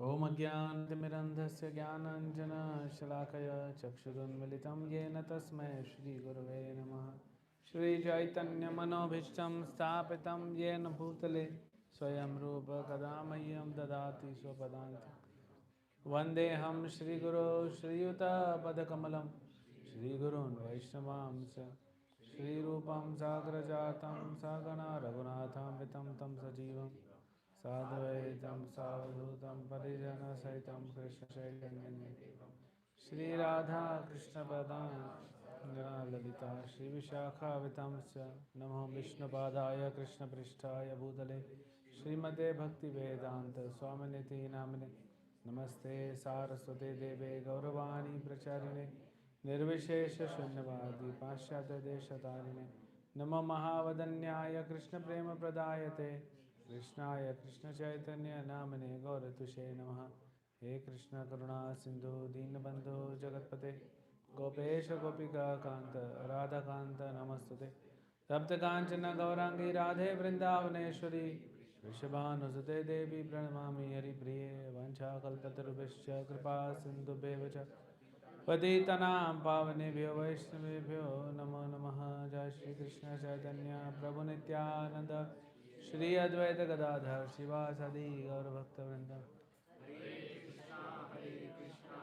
Om Ajnanatimirandhasya Jnananjana Shalakaya Chakshurunmilitam Yena Tasmai Shri Gurave Namaha Shri Chaitanya Manobhishtam Sthapitam Yena Bhutale Swayam Rupa Kadamayam Dadati Swapadanti Vandeham Shri Guru Shri Yuta Padakamalam Shri Gurun Vaishnavamsa Shri Rupam Sagrajatam Sagana Raghunatham Vitam Tam Sajivam Sadvaitam Savadhutam Parijana Saitam Krishna Chaitanya Shri Radha Krishna Padam Lalita Shri Vishakha Vitamsya Namo Vishnu Padaya Krishna Prishtaya Bhutale Srimate Bhakti Vedanta Swaminiti Namine Namaste Saraswate Deve Gauravani Pracharine Nirvishesha Shunyavadi Pashyata Deshatarine Namo Mahavadanyaya Krishna Prema Pradayate Krishnaya Krishna Chaitanya Namane Gauratushe Namaha He Krishna Karuna Sindhu Deenabandhu Jagatpate Gopesha Gopika Kanta Radha Kanta Namastute Tapta Kanchana Gaurangi Radhe Vrindavaneshwari Vrishabhanusute Devi Pranamami Hari Priye Vancha Kalpatarubhishya Kripa Sindhu Bevacha Patitanam Pavanebhyo Vaishnavebhyo Namo Namaha Jai Shri Krishna Chaitanya Prabhu Nityananda Shri Advaita Gadadhar Shivasadi Gaur Bhakta Vrinda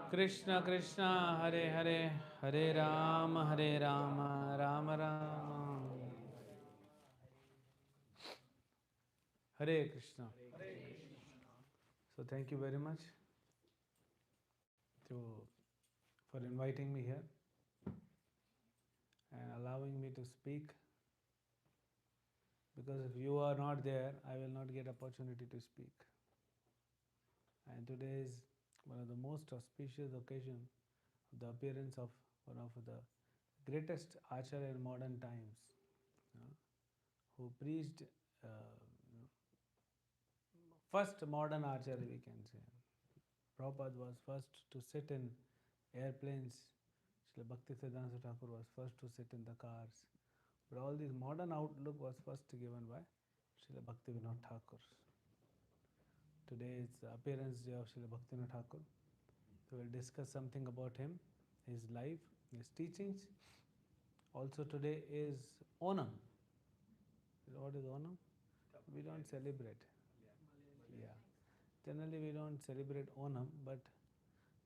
Krishna Krishna Hare Hare Hare Rama Rama Rama Hare Krishna. So thank you very much for inviting me here and allowing me to speak, because if you are not there, I will not get opportunity to speak. And today is one of the most auspicious occasion of the appearance of one of the greatest acharya in modern times, you know, who preached first modern acharya, we can say. Prabhupada was first to sit in airplanes. Srila Baktinath Thakur was first to sit in the cars. But all this modern outlook was first given by Srila Bhaktivinoda Thakur. Today is the appearance day of Srila Bhaktivinoda Thakur. So we'll discuss something about him, his life, his teachings. Also today is Onam. What is Onam? We don't celebrate. Yeah. Generally we don't celebrate Onam, but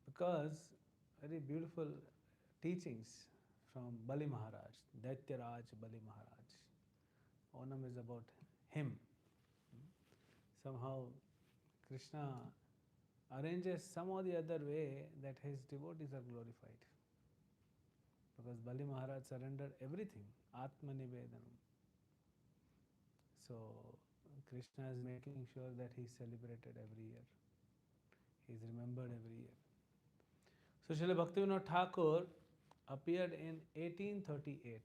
because very beautiful teachings from Bali Maharaj, Daityaraj Bali Maharaj. Onam is about him. Somehow Krishna arranges some or the other way that his devotees are glorified. Because Bali Maharaj surrendered everything, Atma Nivedanam. So Krishna is making sure that he is celebrated every year. He is remembered every year. So Srila Bhaktivinoda Thakur appeared in 1838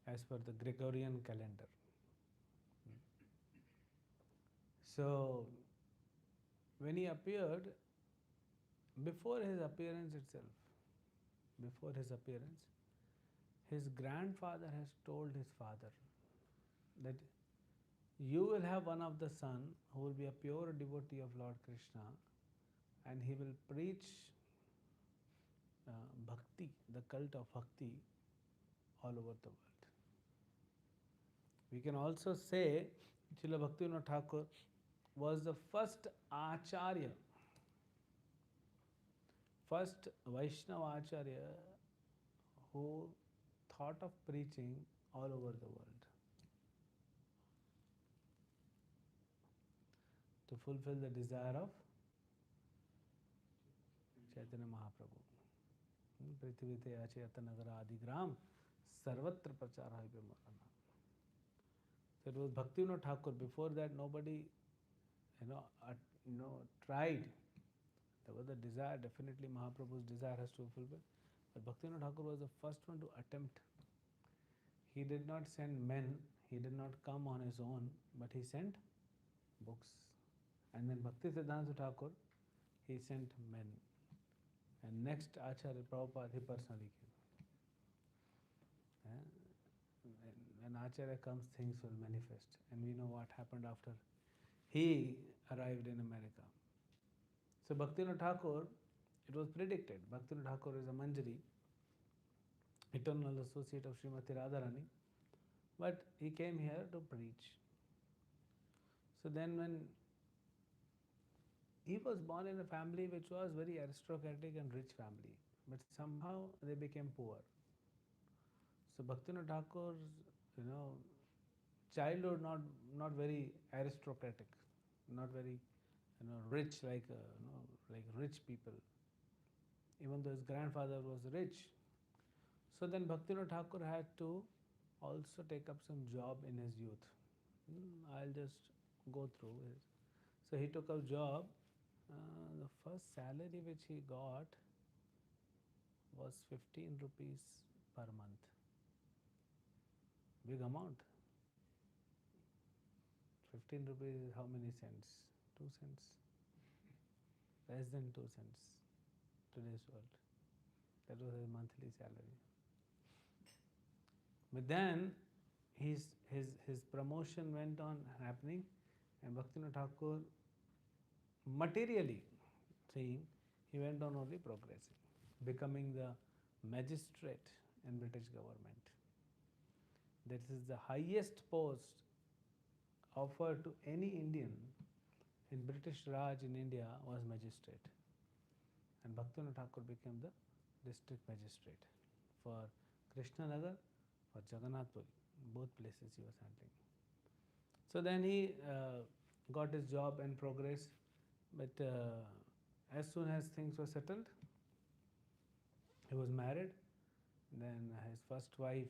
as per the Gregorian calendar. So when he appeared, before his appearance, his grandfather has told his father that you will have one of the son who will be a pure devotee of Lord Krishna, and he will preach bhakti, the cult of bhakti, all over the world. We can also say Srila Bhaktivinoda Thakur was the first acharya, first Vaishnava acharya who thought of preaching all over the world to fulfill the desire of Chaitanya Mahaprabhu. Prithivite Achayata Nagara Adigram Sarvatra Prachara Vimorana. So it was Bhaktivinoda Thakur. Before that, nobody, tried. There was a desire. Definitely, Mahaprabhu's desire has to be fulfilled. But Bhaktivinoda Thakur was the first one to attempt. He did not send men. He did not come on his own, but he sent books. And then Bhakti Siddhanta Thakur, he sent men. And next Acharya Prabhupada, he personally came. When Acharya comes, things will manifest. And we know what happened after he arrived in America. So Baktinath Thakur, it was predicted. Baktinath Thakur is a Manjari, eternal associate of Srimati Radharani, but he came here to preach. So then when he was born in a family which was very aristocratic and rich family, but somehow they became poor. So Baktinath Thakur's, you know, childhood not very aristocratic, not very, rich like, like rich people. Even though his grandfather was rich, so then Bhaktinath Thakur had to also take up some job in his youth. I'll just go through his. So he took a job. The first salary which he got was 15 rupees per month. Big amount. 15 rupees is how many cents? 2 cents. Less than 2 cents. Today's world. That was his monthly salary. But then his promotion went on happening, and Bhaktinath Thakur, materially seeing, he went on only progressing, becoming the magistrate in British government. That is the highest post offered to any Indian in British Raj in India was magistrate. And Bhaktinath Thakur became the district magistrate for Krishnanagar, for Jagannath Puri, both places he was handling. So then he got his job and progress, but as soon as things were settled, he was married. Then his first wife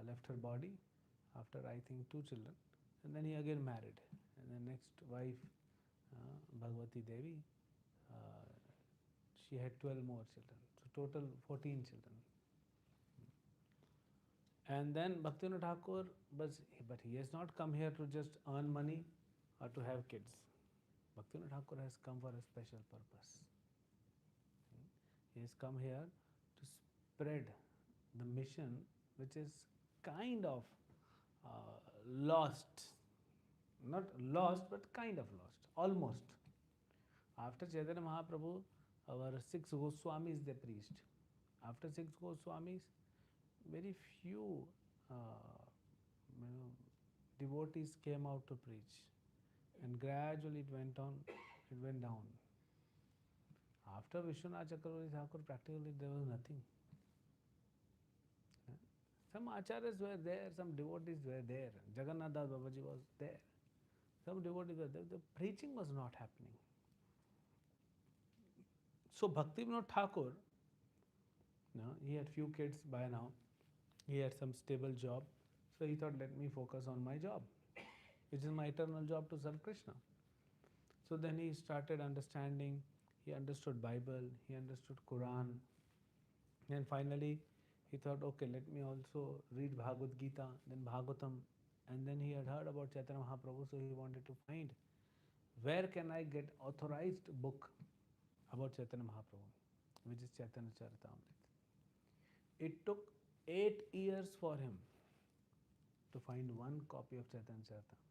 left her body after, I think, 2 children, and then he again married. And the next wife, Bhagavati Devi, she had 12 more children, so total 14 children. And then Bhaktinath Thakur, but he has not come here to just earn money or to have kids. Bhaktinath Thakur has come for a special purpose. He has come here to spread the mission, which is kind of lost. Not lost, but kind of lost, almost. After Chaitanya Mahaprabhu, our 6 Goswamis, they preached. After 6 Goswamis, very few devotees came out to preach, and gradually it went down. After Vishwanath Chakravarti Thakur, practically there was nothing. Some acharyas were there, some devotees were there. Jagannath Das Babaji was there. Some devotees were there. The preaching was not happening. So Bhaktinath Thakur, he had few kids by now. He had some stable job. So he thought, let me focus on my job, which is my eternal job to serve Krishna. So then he started understanding. He understood Bible. He understood Quran. And finally, he thought, okay, let me also read Bhagavad Gita, then Bhagavatam. And then he had heard about Chaitanya Mahaprabhu, so he wanted to find where can I get authorized book about Chaitanya Mahaprabhu, which is Chaitanya Charitamrita. It took 8 years for him to find one copy of Chaitanya Charitamrita.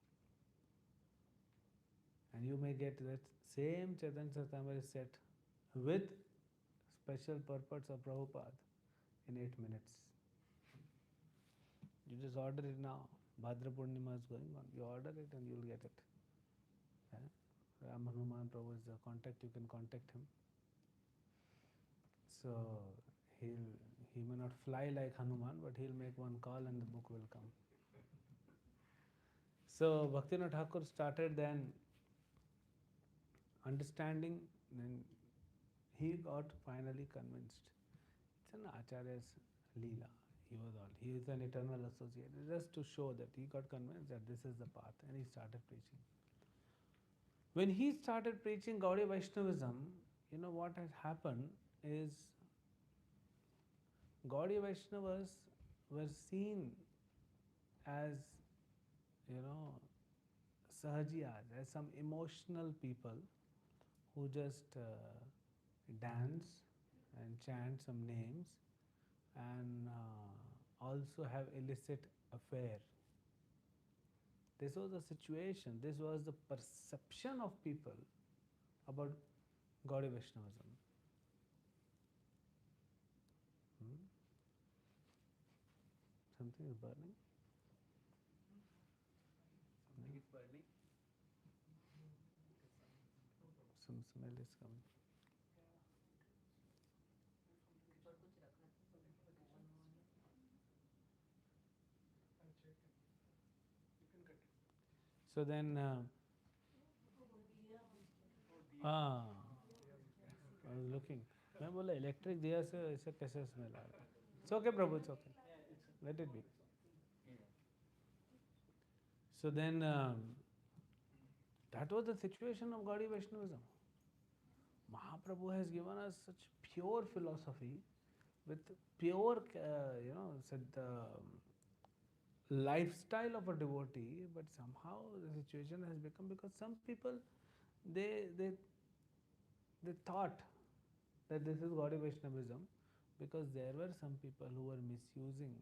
And you may get that same Chaitanya Charitamrita set with special purpose of Prabhupada in 8 minutes. You just order it now. Bhadra Purnima is going on. You order it and you'll get it. Ram Hanuman Prabhu is the contact. You can contact him. So he may not fly like Hanuman, but he'll make one call and the book will come. So Bhaktinath Thakur started then understanding. Then he got finally convinced. It's an Acharya's Leela. He is an eternal associate. Just to show that he got convinced that this is the path, and he started preaching. When he started preaching Gaudiya Vaishnavism, what has happened is Gaudiya Vaishnavas were seen as, sahajiyas, as some emotional people who just dance and chant some names and also have illicit affair. This was the situation, this was the perception of people about Gaudiya Vaishnavism. Something is burning? Something is burning. Some smell is coming. So then, I was looking. मैं बोला electric दिया से ऐसे कैसे smell आ रहा है. It's okay, Prabhu, it's okay. Let it be. So then, that was the situation of Gaudiya Vaishnavism. Mahaprabhu has given us such pure philosophy with pure, said lifestyle of a devotee, but somehow the situation has become, because some people they thought that this is Gaudiya Vaishnavism because there were some people who were misusing.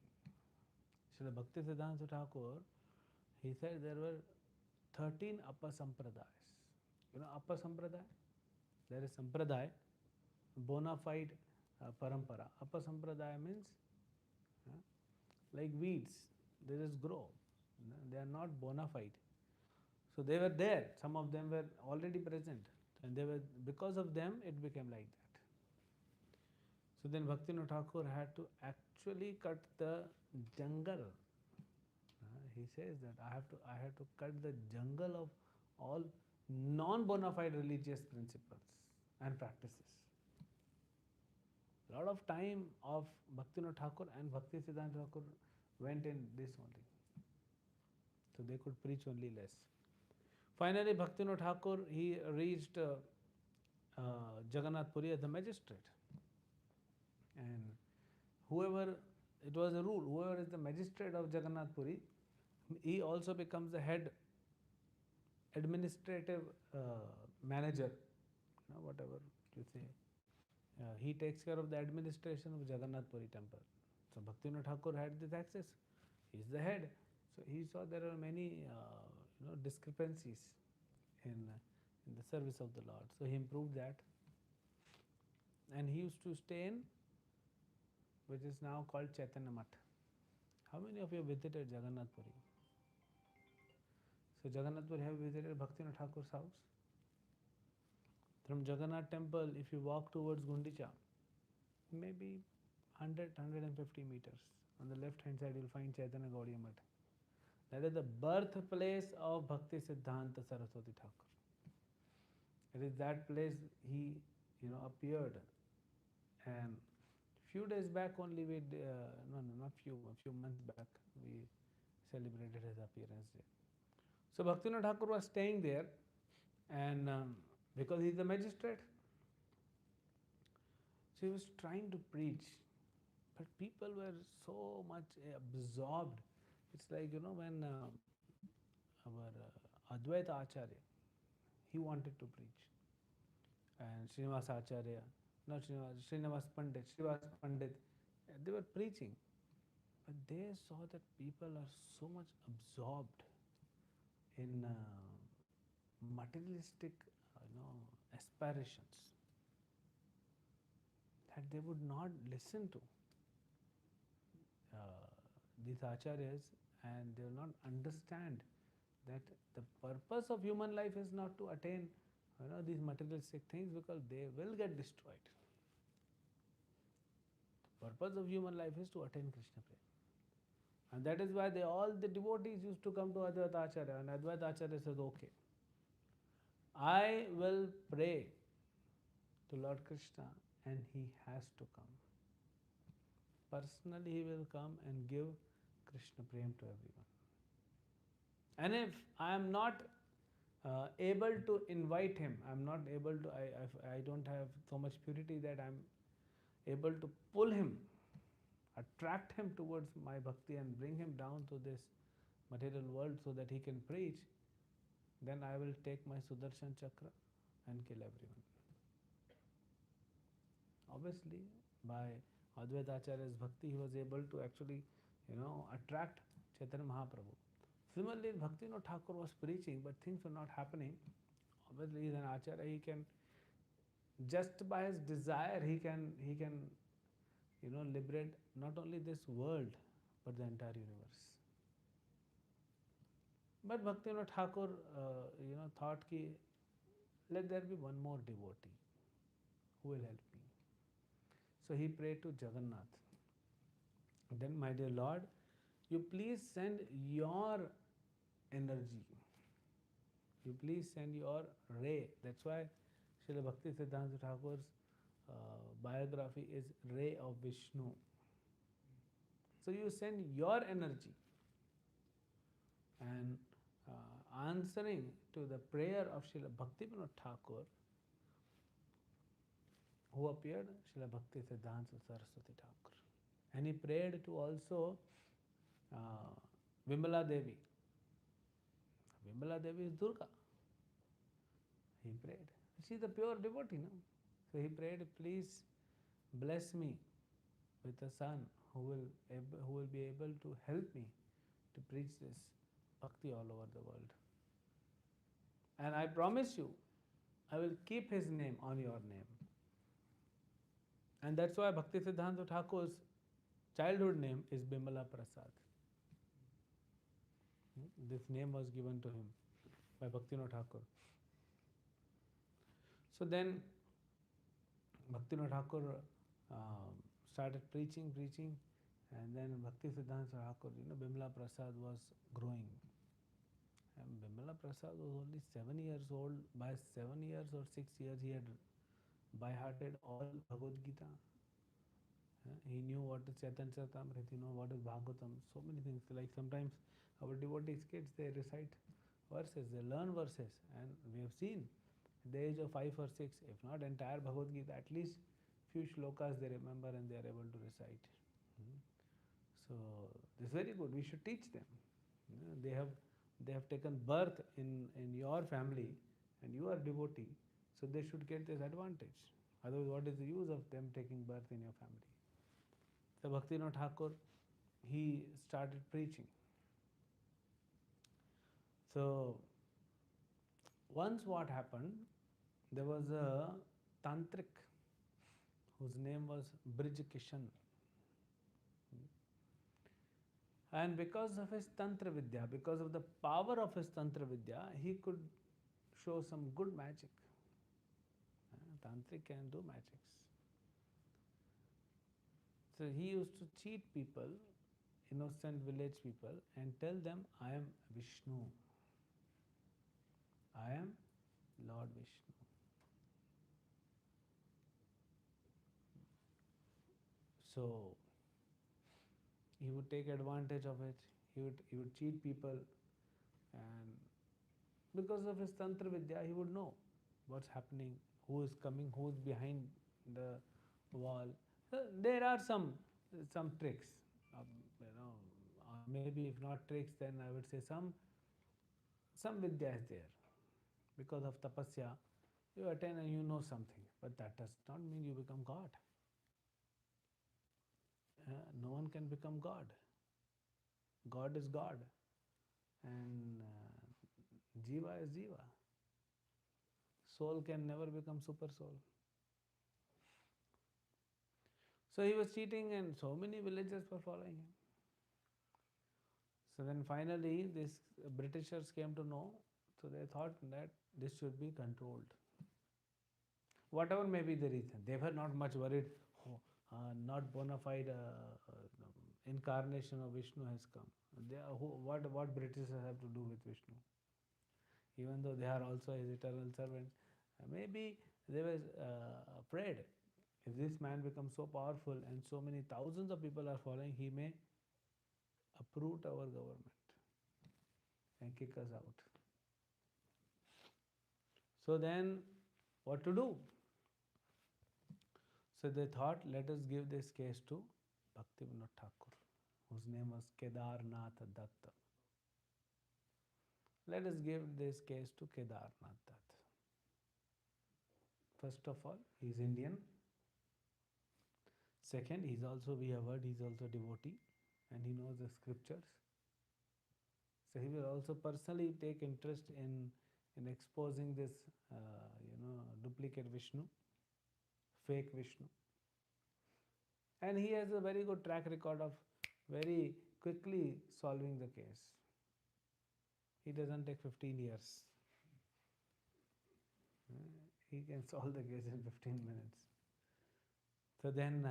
Srila Baktinath Thakur, he said there were 13 Apasampradayas. You know Apasampradaya? There is Sampradaya, bona fide parampara. Apasampradaya means like weeds, they just grow. They are not bona fide. So they were there. Some of them were already present, and they were, because of them it became like that. So then Baktinath Thakur had to actually cut the jungle. He says that I had to cut the jungle of all non bona fide religious principles and practices. A lot of time of Baktinath Thakur and Bhaktisiddhanta Thakur went in this only. So they could preach only less. Finally, Baktinath Thakur, he reached Jagannath Puri as the magistrate. And whoever, it was a rule, whoever is the magistrate of Jagannath Puri, he also becomes the head administrative manager, whatever you say. He takes care of the administration of Jagannath Puri temple. So Baktinath Thakur had this access. He is the head. So he saw there are many discrepancies in the service of the Lord. So he improved that. And he used to stay in, which is now called Chaitanya Math. How many of you visited Jagannath Puri? So Jagannath Puri, have you visited Baktinath Thakur's house? From Jagannath temple, if you walk towards Gundicha, maybe 100-150 meters. On the left hand side, you will find Chaitanya Gaudiya Math. That is the birthplace of Bhaktisiddhanta Saraswati Thakur. It is that place he, appeared. And few days back only we, not few, a few months back, we celebrated his appearance day. So Baktinath Thakur was staying there, and because he is the magistrate, so he was trying to preach, but people were so much absorbed. It's like, when our Advaita Acharya, he wanted to preach, and Srinivas Acharya, not Srinivas Pandit, they were preaching, but they saw that people are so much absorbed in materialistic, aspirations, that they would not listen to these acharyas, and they will not understand that the purpose of human life is not to attain these materialistic things, because they will get destroyed. The purpose of human life is to attain Krishna Prema. And that is why all the devotees used to come to Advaita Acharya, and Advaita Acharya says, okay, I will pray to Lord Krishna and he has to come. Personally he will come and give Krishna Prema to everyone. And if I am not able to invite him, I am not able to, I don't have so much purity that I am able to pull him, attract him towards my bhakti and bring him down to this material world so that he can preach, then I will take my Sudarshan Chakra and kill everyone. Obviously, by Advaita Acharya's bhakti, he was able to actually, attract Chaitanya Mahaprabhu. Similarly, Bhaktivinoda Thakur was preaching, but things were not happening. Obviously, he's an acharya. He can, just by his desire, he can liberate not only this world but the entire universe. But Bhaktivinoda Thakur, thought ki let there be one more devotee who will help me. So he prayed to Jagannath. Then, my dear Lord, you please send your energy. You please send your ray. That's why Srila Bhakti Siddhanta Thakur's biography is Ray of Vishnu. So you send your energy. And answering to the prayer of Srila Bhaktivinoda Thakur, who appeared? Srila Bhakti Siddhanta Saraswati Thakur. And he prayed to also Vimala Devi. Vimala Devi is Durga. He prayed. She is a pure devotee, no? So he prayed, please bless me with a son who will be able to help me to preach this bhakti all over the world. And I promise you, I will keep his name on your name. And that's why Bhakti Siddhanta Thakur's childhood name is Bimala Prasad. This name was given to him by Bhaktivinoda Thakur. So then Bhaktivinoda Thakur started preaching, and then Bhakti Siddhanta Thakur, Bimala Prasad was growing. And Bimala Prasad was only 7 years old. By 7 years or 6 years, he had by-hearted all Bhagavad Gita. He knew what is Chaitanya Charitamrita, he knew what is Bhagavatam, so many things. Like sometimes our devotees kids, they recite verses, they learn verses, and we have seen at the age of 5 or 6, if not entire Bhagavad Gita, at least few shlokas they remember and they are able to recite. So this is very good. We should teach them. They have taken birth in your family, and you are devotee, so they should get this advantage. Otherwise, what is the use of them taking birth in your family? So Bhaktivinoda Thakur, he started preaching. So once what happened, there was a tantric whose name was Brij Kishan. And because of his Tantra Vidya, because of the power of his Tantra Vidya, he could show some good magic. Tantric can do magics. So he used to cheat people, innocent village people, and tell them, I am Vishnu. I am Lord Vishnu. So he would take advantage of it. He would cheat people, and because of his Tantra Vidya, he would know what's happening, who is coming, who is behind the wall. There are some tricks, maybe if not tricks, then I would say some vidya is there. Because of tapasya, you attain and you know something, but that does not mean you become God. No one can become God. God is God, and Jiva is Jiva. Soul can never become super soul. So he was cheating, and so many villagers were following him. So then finally, these Britishers came to know, so they thought that this should be controlled. Whatever may be the reason, they were not much worried. Not bona fide incarnation of Vishnu has come. What Britishers have to do with Vishnu? Even though they are also his eternal servant, maybe they were afraid. If this man becomes so powerful and so many thousands of people are following, he may uproot our government and kick us out. So then, what to do? So they thought, let us give this case to Bhaktivinoda Thakur, whose name was Kedarnath Datta. Let us give this case to Kedarnath Datta. First of all, he is Indian. Second, we have heard, he is also devotee, and he knows the scriptures. So he will also personally take interest in exposing this, duplicate Vishnu, fake Vishnu. And he has a very good track record of very quickly solving the case. He doesn't take 15 years. He can solve the case in 15 minutes. So then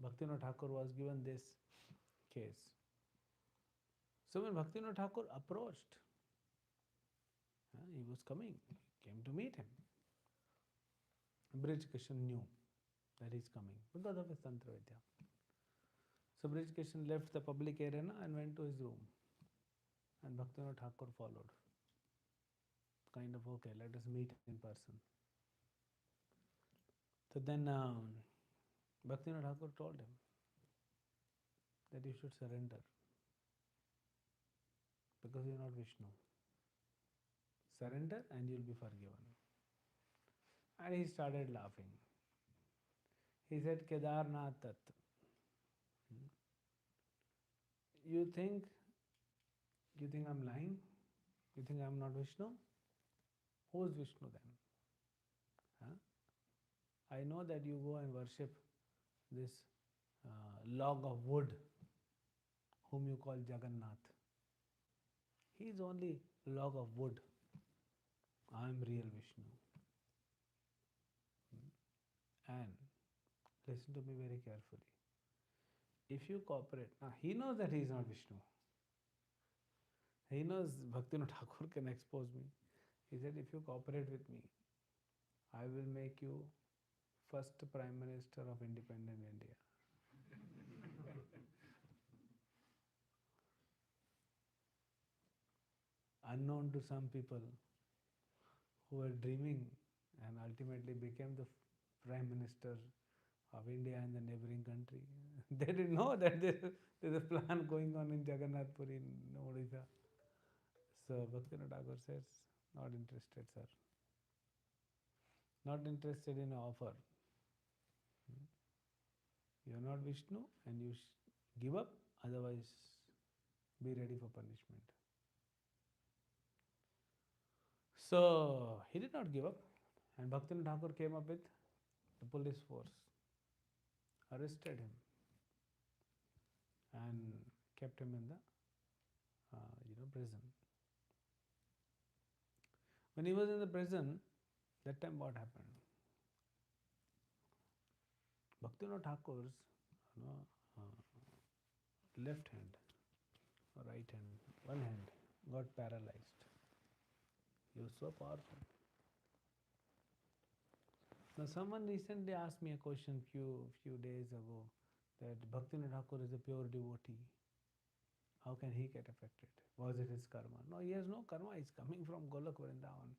Baktinath Thakur was given this case. So when Baktinath Thakur approached, he was coming, he came to meet him. Brij Kishan knew that he's coming because of his Tantra Vidya. So Brij Kishan left the public arena and went to his room. And Baktinath Thakur followed. Kind of, okay, let us meet in person. So then Baktinath Thakur told him that you should surrender because you are not Vishnu. Surrender and you will be forgiven. And he started laughing. He said, Kedarnath Tat. You think I'm lying? You think I'm not Vishnu? Who is Vishnu then? I know that you go and worship this log of wood whom you call Jagannath. He is only log of wood. I am real Vishnu. And listen to me very carefully. If you cooperate, now he knows that he is not Vishnu. He knows Baktinath Thakur can expose me. He said, if you cooperate with me, I will make you first Prime Minister of independent India. Unknown to some people who were dreaming and ultimately became the Prime Minister of India and the neighboring country. They didn't know that there's a plan going on in Jagannath Puri in Odisha. So Baktinath Thakur says, not interested, sir. Not interested in an offer. You are not Vishnu and you give up, otherwise be ready for punishment. So he did not give up, and Baktinath Thakur came up with the police force, arrested him and kept him in the prison. When he was in the prison, that time what happened? Baktinath Thakur's left hand or right hand, one hand got paralyzed. He was so powerful. Now someone recently asked me a question few days ago that Baktinath Thakur is a pure devotee. How can he get affected? Was it his karma? No, he has no karma. He's coming from Golok Vrindavan.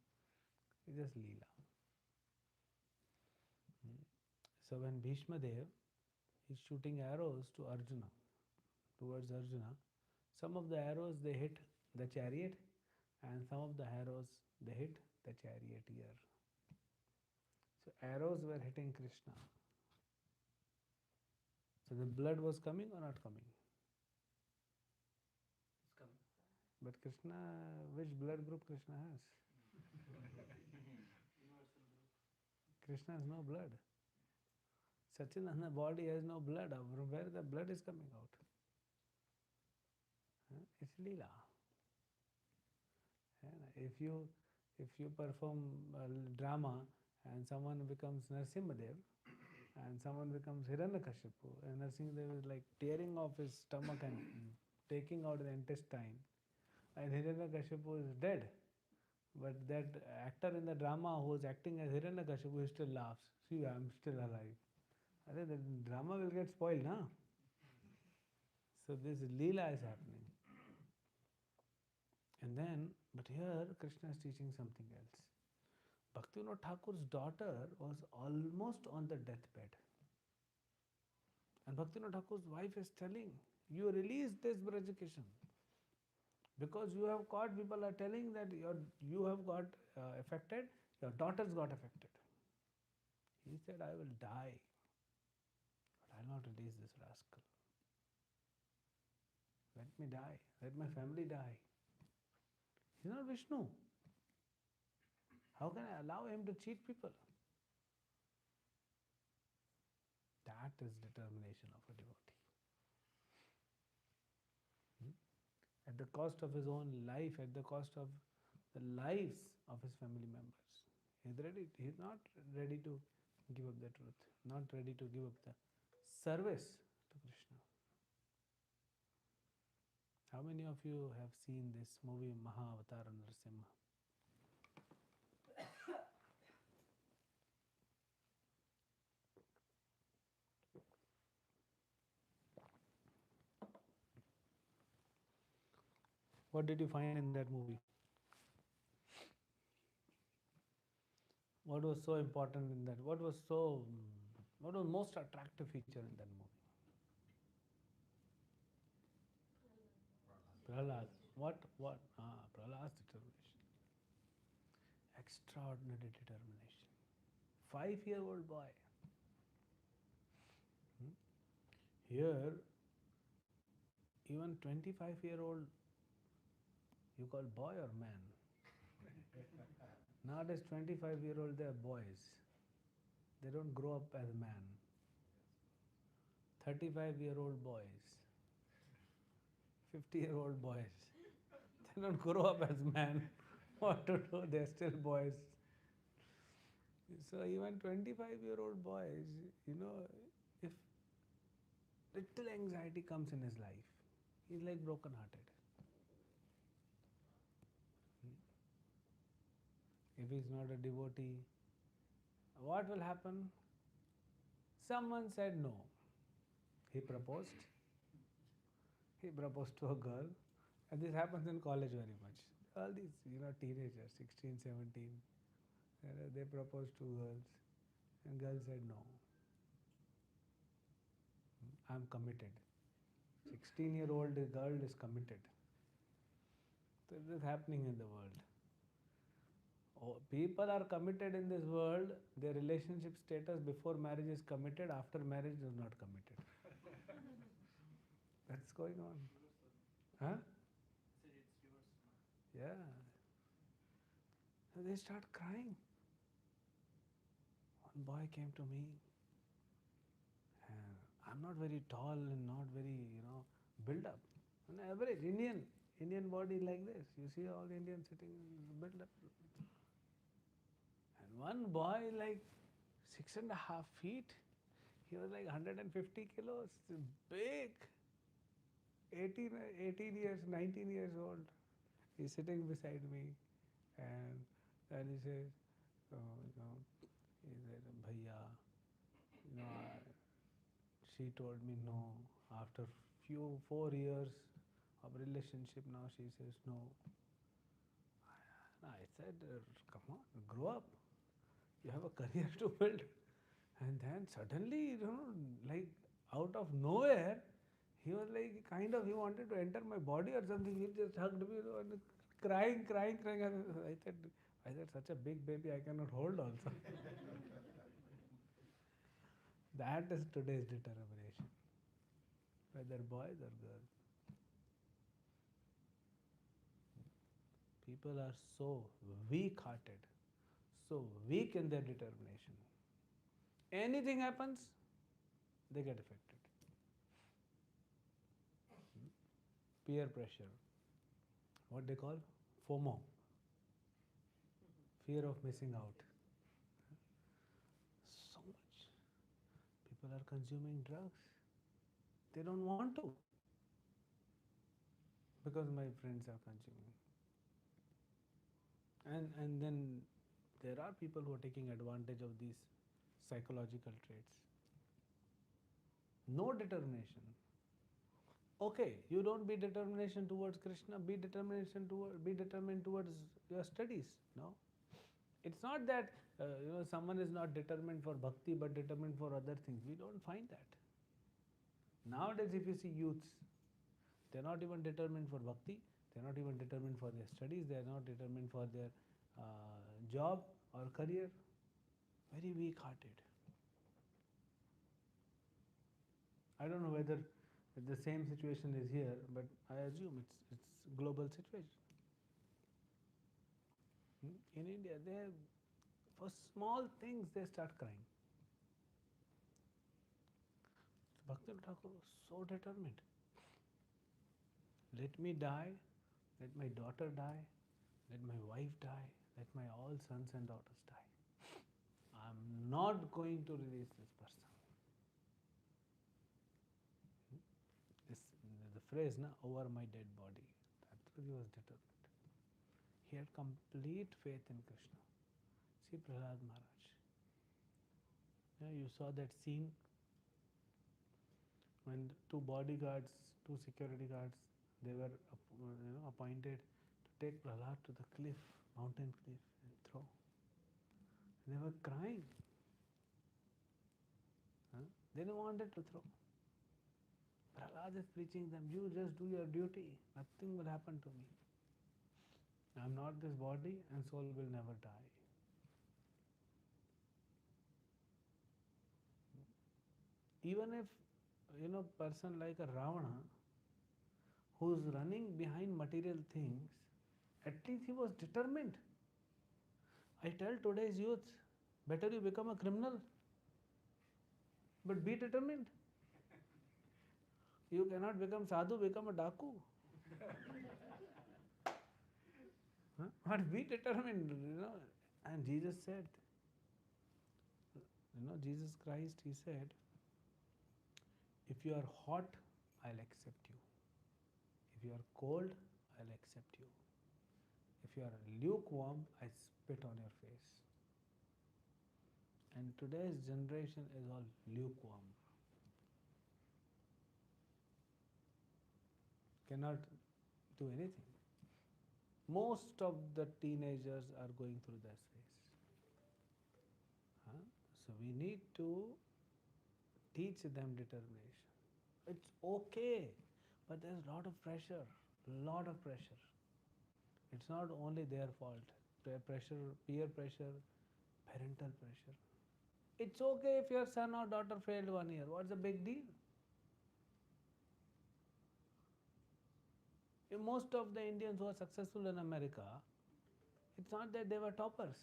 It's just Leela. So when Bhishma Dev is shooting arrows to Arjuna, towards Arjuna, some of the arrows they hit the chariot and some of the arrows they hit the charioteer. So arrows were hitting Krishna. So the blood was coming or not coming? It's coming. But Krishna, which blood group Krishna has? Universal group. Krishna has no blood. Satchidananda body has no blood. From where the blood is coming out? It's Leela. If you perform drama and someone becomes Narasimhadev and someone becomes Hiranyakashipu, and Narasimhadev is like tearing off his stomach and taking out the intestine, and Hiranyakashipu is dead. But that actor in the drama who is acting as Hiranyakashipu, he still laughs. See, I'm still alive. I think the drama will get spoiled, huh? So this Leela is happening. And then, but here Krishna is teaching something else. Baktinath Thakur's daughter was almost on the deathbed. And Baktinath Thakur's wife is telling, you release this Braj Kishan. Because you have caught, people are telling that you have got affected, your daughters got affected. He said, I will die, but I will not release this rascal. Let me die, let my family die. He's not Vishnu. How can I allow him to cheat people? That is determination of a devotee. At the cost of his own life, at the cost of the lives of his family members. He's not ready to give up the truth, not ready to give up the service to Krishna. How many of you have seen this movie Mahavatar Narasimha? What did you find in that movie? What was so important in that? What was most attractive feature in that movie? Prahlad. What? Prahlad's determination. Extraordinary determination. 5-year-old boy. Here, even 25-year-old, you call boy or man? Nowadays, 25-year-old, they are boys. They don't grow up as man. 35-year-old boys, 50-year-old boys, they don't grow up as man. What to do? They're still boys. So even 25-year-old boys, if little anxiety comes in his life, he's like broken-hearted. If he's not a devotee, what will happen? Someone said no. He proposed. He proposed to a girl. And this happens in college very much. All these, teenagers, 16, 17, they proposed to girls. And girl said no. I'm committed. 16-year-old girl is committed. So this is happening in the world. People are committed in this world. Their relationship status before marriage is committed, after marriage is not committed. That's going on. Huh? Yeah. So they start crying. One boy came to me. I'm not very tall and not very, built up. An average Indian body like this. You see all Indians sitting built up. And one boy like 6.5 feet. He was like 150 kilos. Big. 18 years, 19 years old. He's sitting beside me. And then he says, he said, Bhaiya, she told me no. After 4 years of relationship, now she says no. I said, come on, grow up. You have a career to build. And then suddenly, like out of nowhere, he was like, he wanted to enter my body or something. He just hugged me and crying. I said, such a big baby I cannot hold also. That is today's determination, whether boys or girls. People are so weak-hearted, so weak in their determination. Anything happens, they get affected. Peer pressure, what they call FOMO, fear of missing out. So much. People are consuming drugs. They don't want to, because my friends are consuming. And then there are people who are taking advantage of these psychological traits. No determination. Okay, you don't be determination towards Krishna, be determined towards your studies. No, it's not that someone is not determined for bhakti but determined for other things. We don't find that. Nowadays, if you see youths, they're not even determined for bhakti. They're not even determined for their studies. They're not determined for their job or career. Very weak-hearted. I don't know whether the same situation is here, but I assume it's global situation. In India, for small things they start crying. So Baktinath Thakur was so determined. Let me die, let my daughter die, let my wife die, let my all sons and daughters die. I'm not going to release this person. This the phrase, na, over my dead body. That's why he was determined. He had complete faith in Krishna. See Prahlad Maharaj. You saw that scene when two bodyguards, two security guards, they were appointed to take Prahlad to the cliff, mountain cliff, and throw. They were crying. They didn't want it to throw. Prahlad is preaching them, you just do your duty. Nothing will happen to me. I am not this body and soul will never die. Even if, person like a Ravana who is running behind material things, at least he was determined. I tell today's youth, better you become a criminal, but be determined. You cannot become sadhu, become a daku. But be determined, And Jesus said, Jesus Christ, he said, if you are hot, I'll accept you. If you are cold, I'll accept you. If you are lukewarm, I spit on your face. And today's generation is all lukewarm. Cannot do anything. Most of the teenagers are going through this phase. So we need to teach them determination. It's okay, but there's a lot of pressure. It's not only their fault. Pressure, peer pressure, parental pressure. It's okay if your son or daughter failed 1 year. What's the big deal? Most of the Indians who are successful in America, it's not that they were toppers.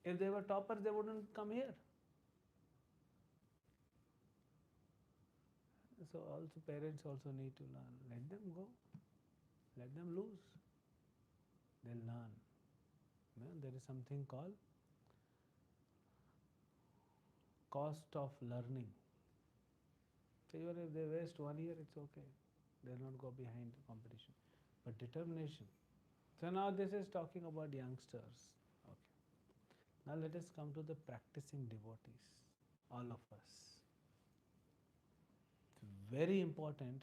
If they were toppers, they wouldn't come here. So also parents also need to learn. Let them go. Let them lose. They'll learn. There is something called cost of learning. So even if they waste 1 year, it's okay. They'll not go behind the competition. But determination. So now this is talking about youngsters. Okay. Now let us come to the practicing devotees. All of us. It's very important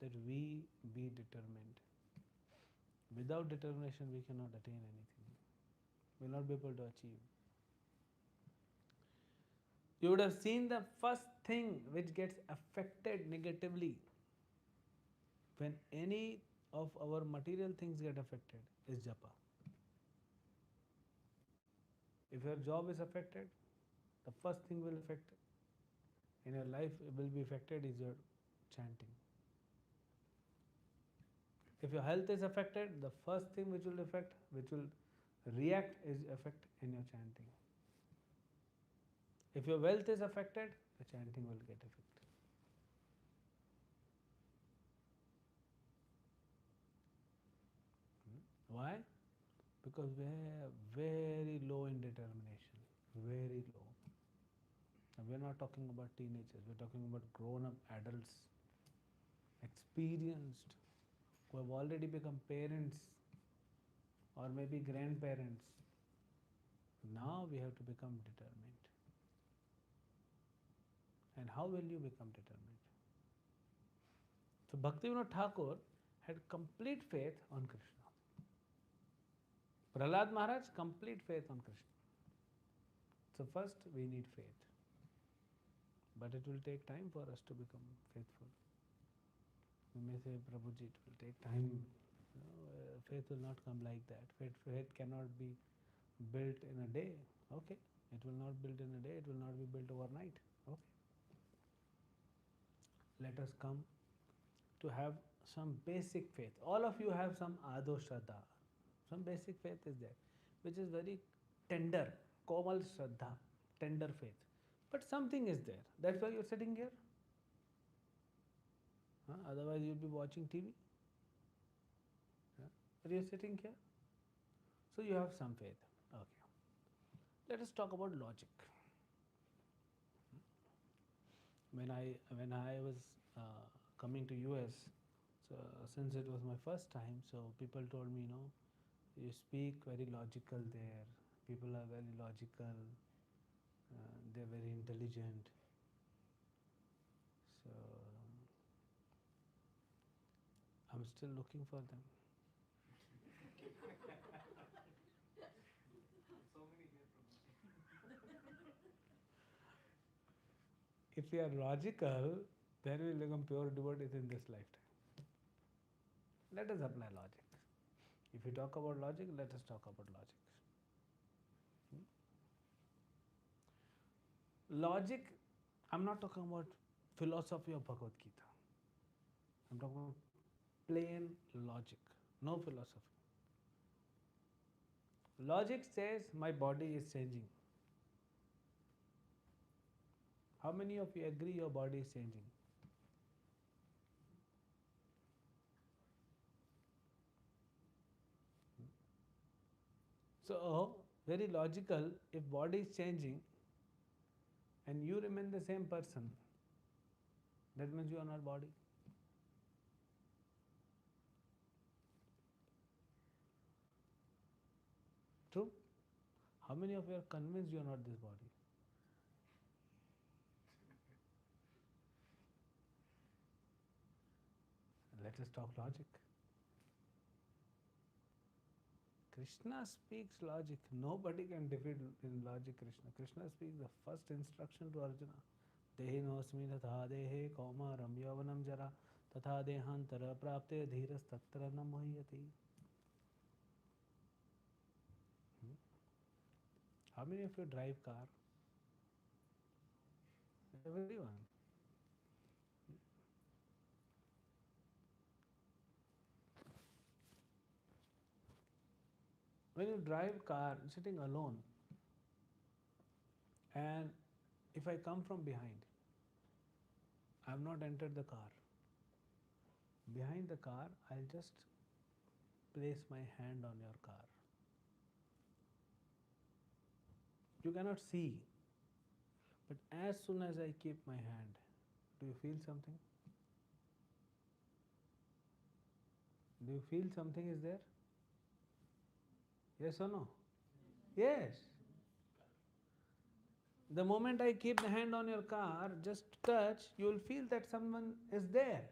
that we be determined. Without determination, we cannot attain anything. We will not be able to achieve. You would have seen the first thing which gets affected negatively when any of our material things get affected is japa. If your job is affected, the first thing will affect in your life will be affected is your chanting. If your health is affected, the first thing which will affect, which will react is effect in your chanting. If your wealth is affected, the chanting will get affected. Why? Because we are very low in determination. Very low. And we are not talking about teenagers. We are talking about grown-up adults, experienced, who have already become parents or maybe grandparents. Now we have to become determined. And how will you become determined? So Baktinath Thakur had complete faith on Krishna. Prahlad Maharaj, complete faith on Krishna. So first we need faith. But it will take time for us to become faithful. We may say, Prabhuji, it will take time. Faith will not come like that. Faith cannot be built in a day. Okay. It will not build in a day. It will not be built overnight. Okay. Let us come to have some basic faith. All of you have some ado shraddha. Some basic faith is there, which is very tender, komal shraddha, tender faith. But something is there. That's why you're sitting here. Otherwise, you'll be watching TV. But you're sitting here. So you have some faith. Okay. Let us talk about logic. When I was coming to US, so since it was my first time, so people told me, you speak very logical there. People are very logical. They're very intelligent. So I'm still looking for them. So many here from If we are logical, then we'll become pure devotees in this lifetime. Let us apply logic. If you talk about logic, let us talk about logic. Logic, I'm not talking about philosophy of Bhagavad Gita. I'm talking about plain logic, no philosophy. Logic says my body is changing. How many of you agree your body is changing? So, very logical, if body is changing and you remain the same person, that means you are not body. True? How many of you are convinced you are not this body? Let us talk logic. Krishna speaks logic. Nobody can defeat in logic Krishna. Krishna speaks the first instruction to Arjuna. Dehi nosmi tatha dehe kauma ramyavanam jara tatha dehantara prapte dhiras tatra namohyati. How many of you drive car? Everyone. When you drive car sitting alone, and if I come from behind, I have not entered the car. Behind the car, I'll just place my hand on your car. You cannot see, but as soon as I keep my hand, do you feel something? Do you feel something is there? Yes or no? Yes. The moment I keep the hand on your car, just touch, you will feel that someone is there.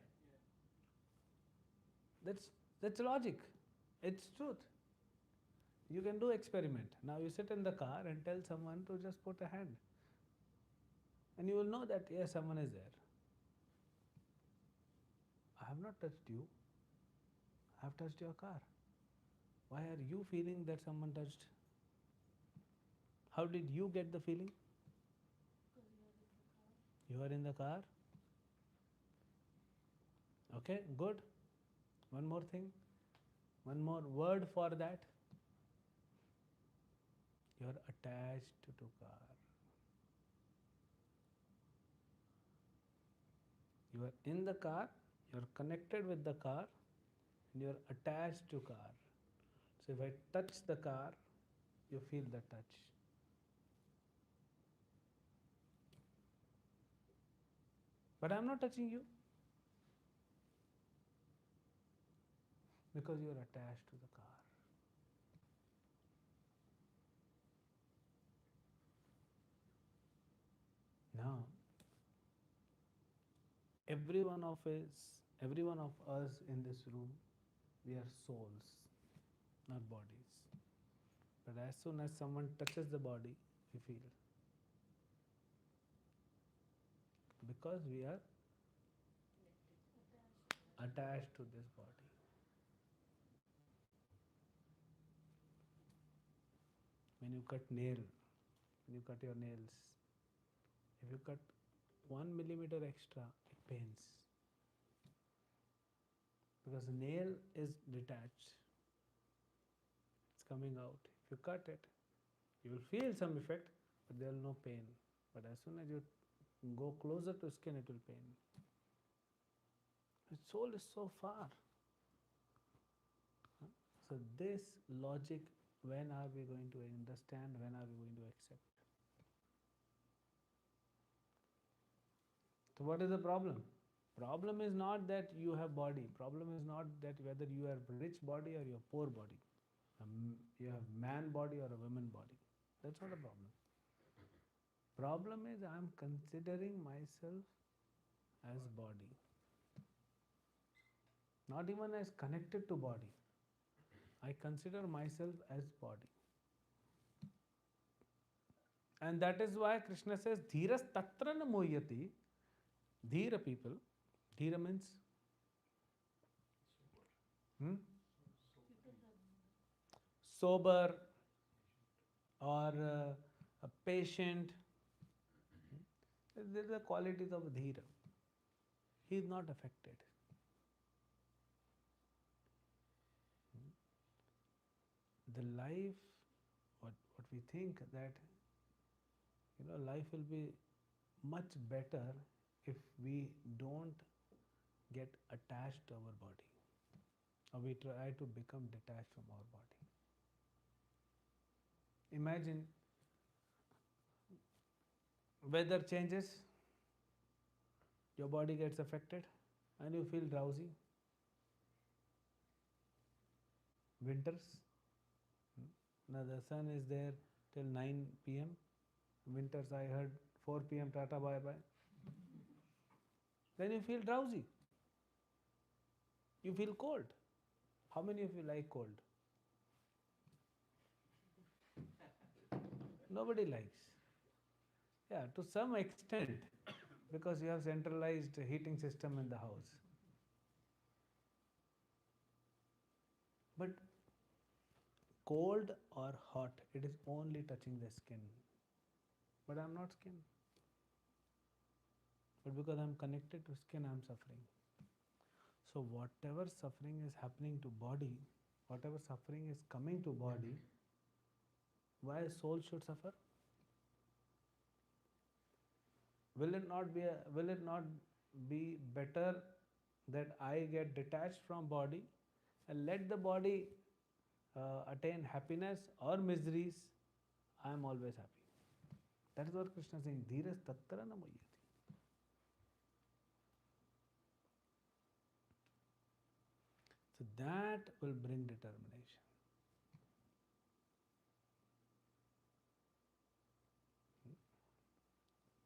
That's logic. It's truth. You can do experiment. Now you sit in the car and tell someone to just put a hand. And you will know that yes, someone is there. I have not touched you. I have touched your car. Why are you feeling that someone touched? How did you get the feeling? You are in the car. Okay, good. One more thing. One more word for that. You are attached to car. You are in the car, you are connected with the car, and you are attached to car. So if I touch the car, you feel the touch. But I am not touching you because you are attached to the car. Now, every one of us in this room, we are souls, not bodies. But as soon as someone touches the body, we feel. Because we are attached to this body. When you cut your nails, if you cut 1 millimeter extra, it pains. Because nail is detached. coming out. If you cut it, you will feel some effect, but there will no pain. But as soon as you go closer to skin, it will pain. The soul is so far. So this logic, when are we going to understand? When are we going to accept? So what is the problem? Problem is not that you have body. Problem is not that whether you have rich body or you have poor body. You have man body or a woman body. That's not a problem. Problem is I am considering myself as body. Not even as connected to body. I consider myself as body. And that is why Krishna says, Dhiras tatra na mohyati. Dhira people. Dhira means? Sober or a patient. These are the qualities of Dhira. He is not affected. The life, what we think that, life will be much better if we don't get attached to our body, or we try to become detached from our body. Imagine weather changes, your body gets affected and you feel drowsy. Winters, now the sun is there till 9 p.m. Winters I heard 4 p.m. Tata bye bye. Then you feel drowsy. You feel cold. How many of you like cold? Nobody likes. Yeah, to some extent, because you have centralized heating system in the house. But cold or hot, it is only touching the skin. But I am not skin. But because I am connected to skin, I am suffering. So whatever suffering is happening to body, whatever suffering is coming to body, why soul should suffer? Will it not be better that I get detached from body and let the body attain happiness or miseries? I am always happy. That is what Krishna is saying. Dhiras tatra na mohyati. So that will bring determination.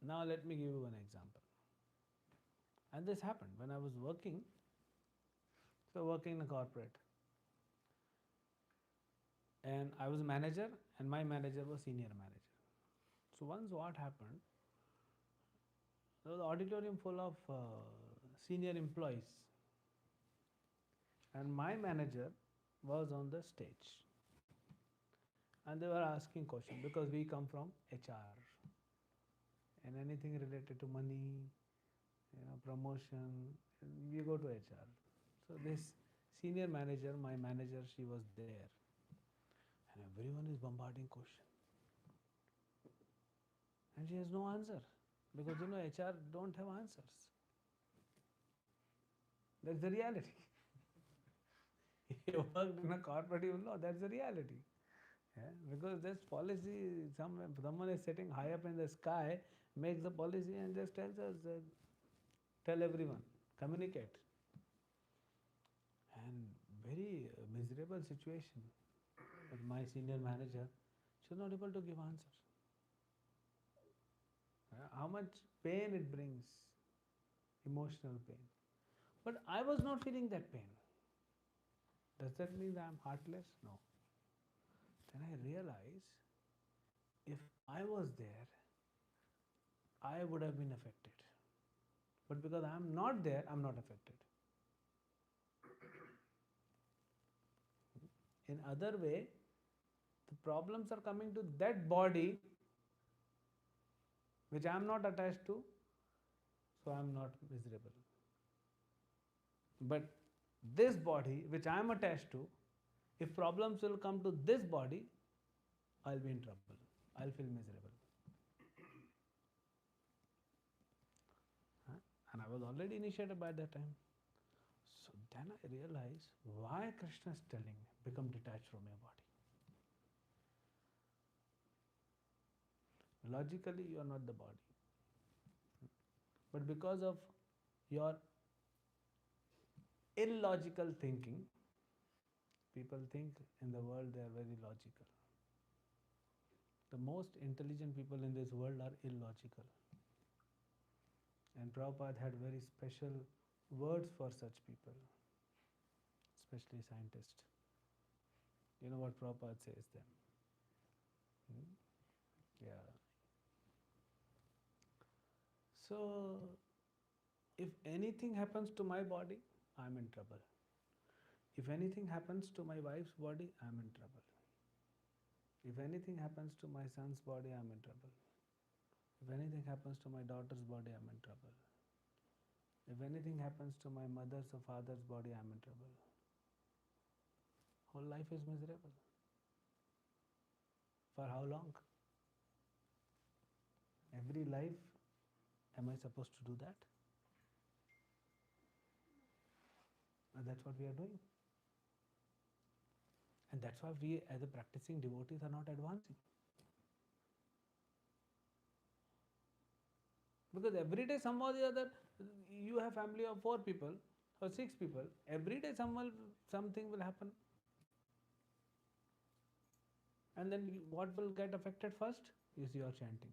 Now let me give you one example. And this happened when I was working in a corporate. And I was a manager and my manager was senior manager. So once what happened, there was an auditorium full of senior employees. And my manager was on the stage. And they were asking questions because we come from HR. And anything related to money, promotion, we go to HR. So this senior manager, my manager, she was there. And everyone is bombarding questions. And she has no answer. Because HR don't have answers. That's the reality. If you worked in a corporate, you will know that's the reality. Yeah? Because this policy, someone is sitting high up in the sky, makes the policy and just tells us, tell everyone, communicate. And very miserable situation. But my senior manager, she was not able to give answers. How much pain it brings, emotional pain. But I was not feeling that pain. Does that mean that I am heartless? No. Then I realized, if I was there, I would have been affected. But because I am not there, I am not affected. In other way, the problems are coming to that body which I am not attached to, so I am not miserable. But this body which I am attached to, If problems will come to this body, I'll be in trouble. I'll feel miserable. Huh? And I was already initiated by that time. So then I realized why Krishna is telling me, become detached from your body. Logically, you are not the body. But because of your illogical thinking, people think in the world they are very logical. The most intelligent people in this world are illogical. And Prabhupada had very special words for such people, especially scientists. You know what Prabhupada says them? Hmm? Yeah. So, if anything happens to my body, I'm in trouble. If anything happens to my wife's body, I'm in trouble. If anything happens to my son's body, I'm in trouble. If anything happens to my daughter's body, I'm in trouble. If anything happens to my mother's or father's body, I'm in trouble. Whole life is miserable. For how long? Every life, am I supposed to do that? And that's what we are doing. And that's why we, as a practicing devotees, are not advancing. Because every day, somehow or the other, you have family of 4 people or 6 people. Every day, something will happen. And then what will get affected first is your chanting.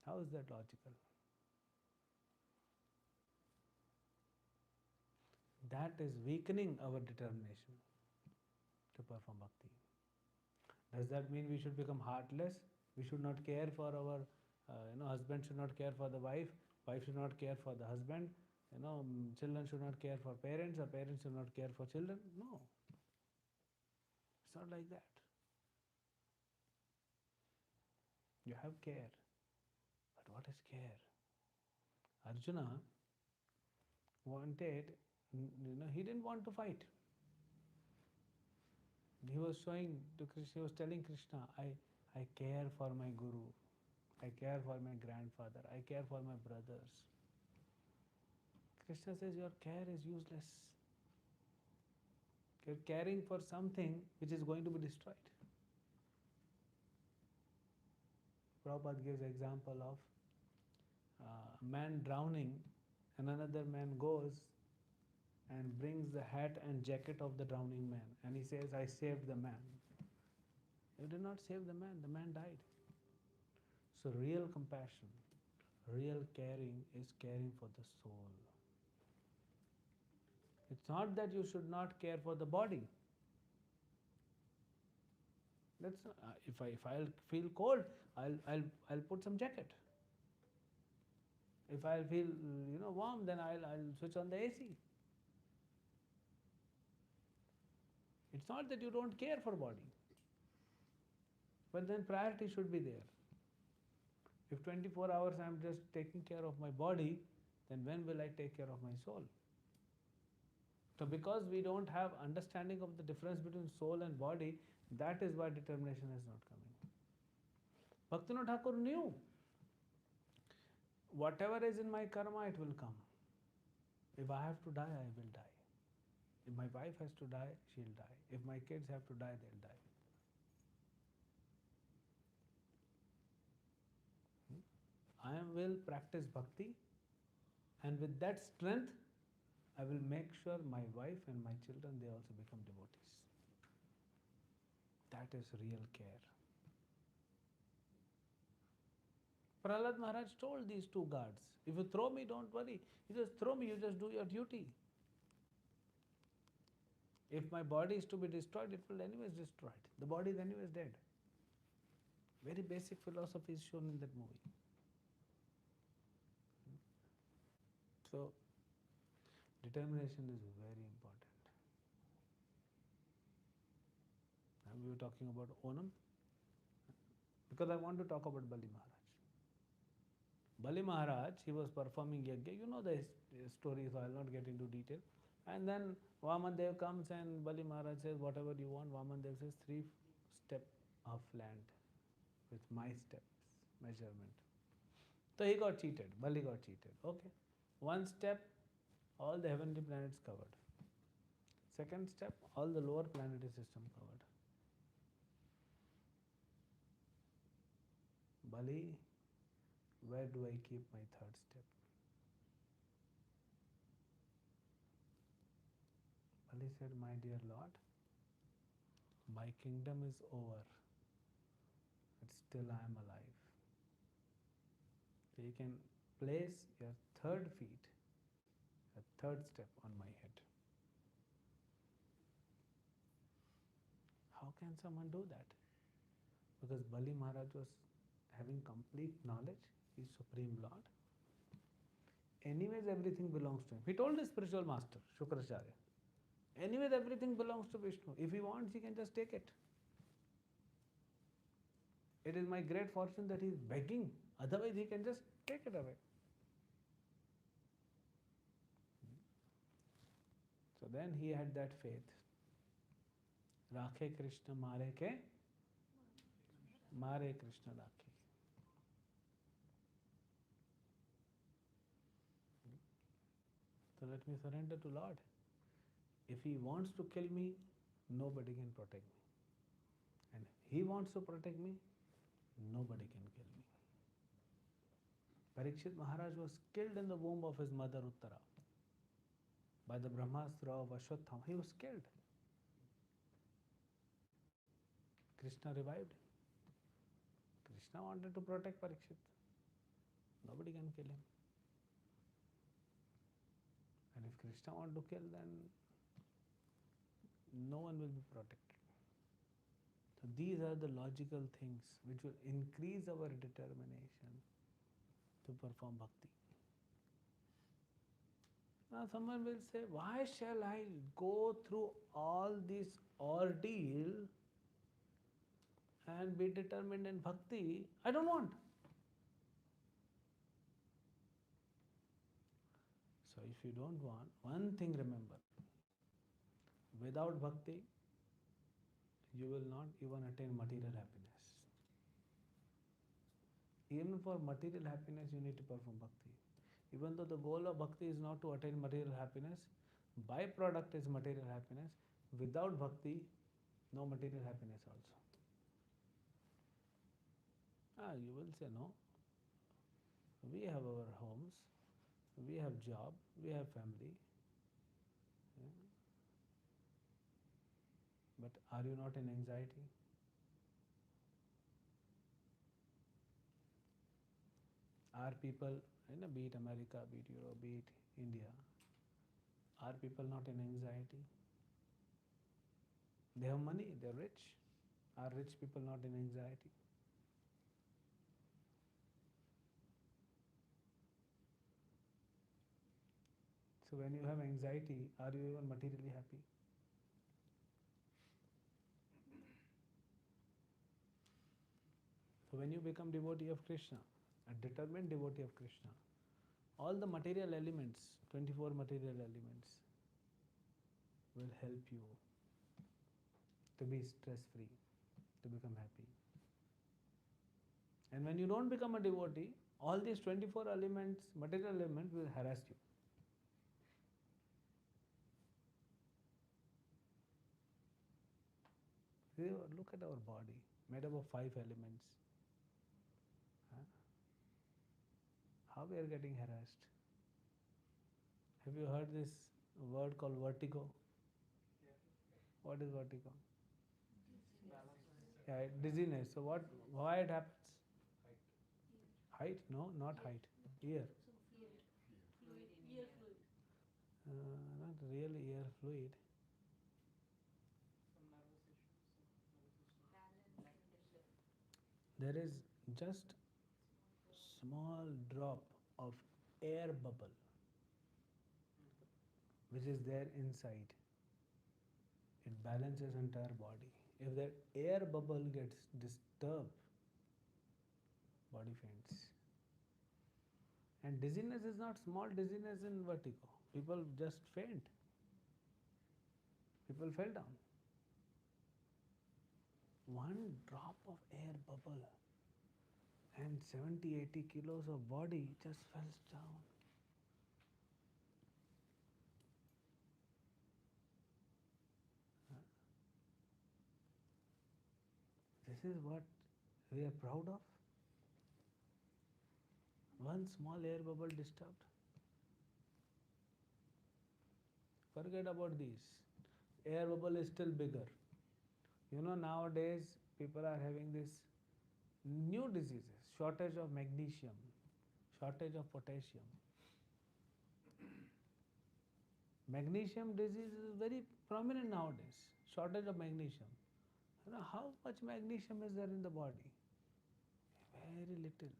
How is that logical? That is weakening our determination to perform bhakti. Does that mean we should become heartless? We should not care for our, husband should not care for the wife should not care for the husband, children should not care for parents, or parents should not care for children? No. It's not like that. You have care. But what is care? Arjuna wanted, he didn't want to fight. He was showing to Krishna, he was telling Krishna, I care for my guru, I care for my grandfather, I care for my brothers. Krishna says your care is useless. You're caring for something which is going to be destroyed. Prabhupada gives example of a man drowning, and another man goes and brings the hat and jacket of the drowning man, and he says, I saved the man. You did not save the man died. So real compassion, real caring is caring for the soul. It's not that you should not care for the body. That's not, if I'll feel cold, I'll put some jacket. If I'll feel warm, then I'll switch on the AC. It's not that you don't care for body, but then priority should be there. If 24 hours I'm just taking care of my body, then when will I take care of my soul? So because we don't have understanding of the difference between soul and body, that is why determination is not coming. Baktinath Thakur knew, whatever is in my karma, it will come. If I have to die, I will die. If my wife has to die, she'll die. If my kids have to die, they'll die. I will practice bhakti, and with that strength, I will make sure my wife and my children, they also become devotees. That is real care. Prahlad Maharaj told these 2 guards, if you throw me, don't worry. You just throw me, you just do your duty. If my body is to be destroyed, it will anyways destroyed. The body is anyways dead. Very basic philosophy is shown in that movie. So, determination is very important. Now we were talking about Onam, because I want to talk about Bali Maharaj. Bali Maharaj, he was performing yajna. You know the story, so I'll not get into detail. And then Vamandev comes and Bali Maharaj says, whatever you want. Vamandev says, 3 step of land with my steps measurement. So he got cheated. Bali got cheated. Okay. 1 step, all the heavenly planets covered. 2nd step, all the lower planetary system covered. Bali, where do I keep my 3rd step? Bali said, my dear Lord, my kingdom is over, but still I am alive. So you can place your 3rd feet, your 3rd step on my head. How can someone do that? Because Bali Maharaj was having complete knowledge, he is Supreme Lord. Anyways, everything belongs to him. He told his spiritual master, Shukracharya, anyways, everything belongs to Vishnu. If he wants, he can just take it. It is my great fortune that he is begging. Otherwise, he can just take it away. So then he had that faith. Rakhe Krishna mare ke, mare Krishna rakhe. So let me surrender to Lord. If he wants to kill me, nobody can protect me. And if he wants to protect me, nobody can kill me. Parikshit Maharaj was killed in the womb of his mother Uttara by the Brahmastra of Ashwatthama. He was killed. Krishna revived him. Krishna wanted to protect Parikshit. Nobody can kill him. And if Krishna wants to kill, then no one will be protected. So these are the logical things which will increase our determination to perform bhakti. Now someone will say, why shall I go through all this ordeal and be determined in bhakti? I don't want. So if you don't want, one thing remember, without bhakti, you will not even attain material happiness. Even for material happiness, you need to perform bhakti. Even though the goal of bhakti is not to attain material happiness, byproduct is material happiness. Without bhakti, no material happiness also. You will say, no, we have our homes, we have job, we have family. But are you not in anxiety? Are people, be it America, be it Europe, be it India, are people not in anxiety? They have money, they are rich. Are rich people not in anxiety? So when you have anxiety, are you even materially happy? So when you become devotee of Krishna, a determined devotee of Krishna, all the material elements, 24 material elements, will help you to be stress-free, to become happy. And when you don't become a devotee, all these 24 elements, material elements, will harass you. Look at our body, made up of 5 elements. How we are getting harassed? Have you heard this word called vertigo? Yeah. What is vertigo? Balance. Yeah, dizziness. So why it happens? Height. Height? No, not height. Ear. Ear fluid. Not really ear fluid. Some nervous issues. Nervous system. There is just small drop of air bubble which is there inside. It balances entire body. If that air bubble gets disturbed, body faints. And dizziness is not small dizziness in vertigo. People just faint. People fell down. One drop of air bubble and 70-80 kilos of body just falls down. This is what we are proud of. One small air bubble disturbed. Forget about these. Air bubble is still bigger. You know, nowadays people are having this new diseases, shortage of magnesium, shortage of potassium. Magnesium disease is very prominent nowadays, shortage of magnesium. You know how much magnesium is there in the body? Very little.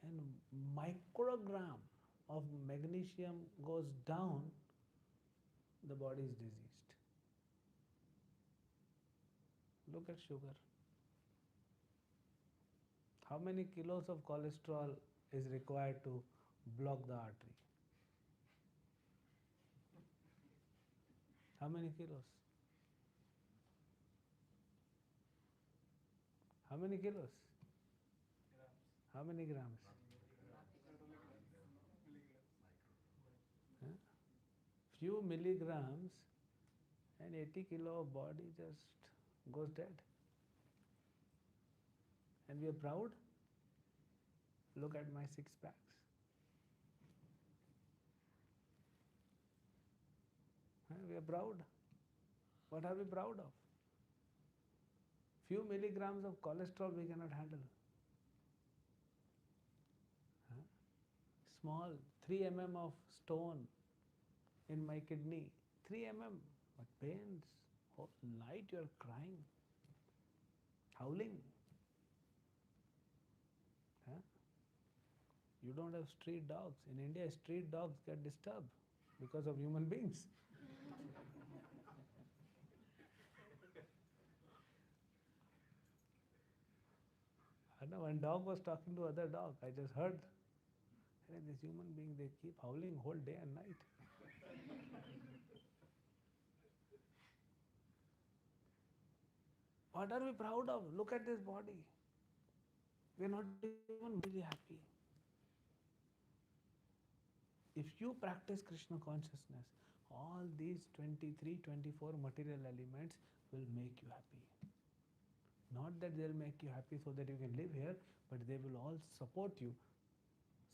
And microgram of magnesium goes down, the body is diseased. Look at sugar. How many kilos of cholesterol is required to block the artery? How many kilos? How many kilos? How many grams? Huh? Few milligrams and 80 kilo of body just goes dead. And we are proud. Look at my six packs. We are proud. What are we proud of? Few milligrams of cholesterol we cannot handle. Small 3 mm of stone in my kidney. 3 mm. What pains. Whole night you are crying, howling. You don't have street dogs. In India, street dogs get disturbed because of human beings. I know one dog was talking to other dog. I just heard. Hey, this human being, they keep howling whole day and night. What are we proud of? Look at this body. We are not even really happy. If you practice Krishna consciousness, all these 23, 24 material elements will make you happy. Not that they'll make you happy so that you can live here, but they will all support you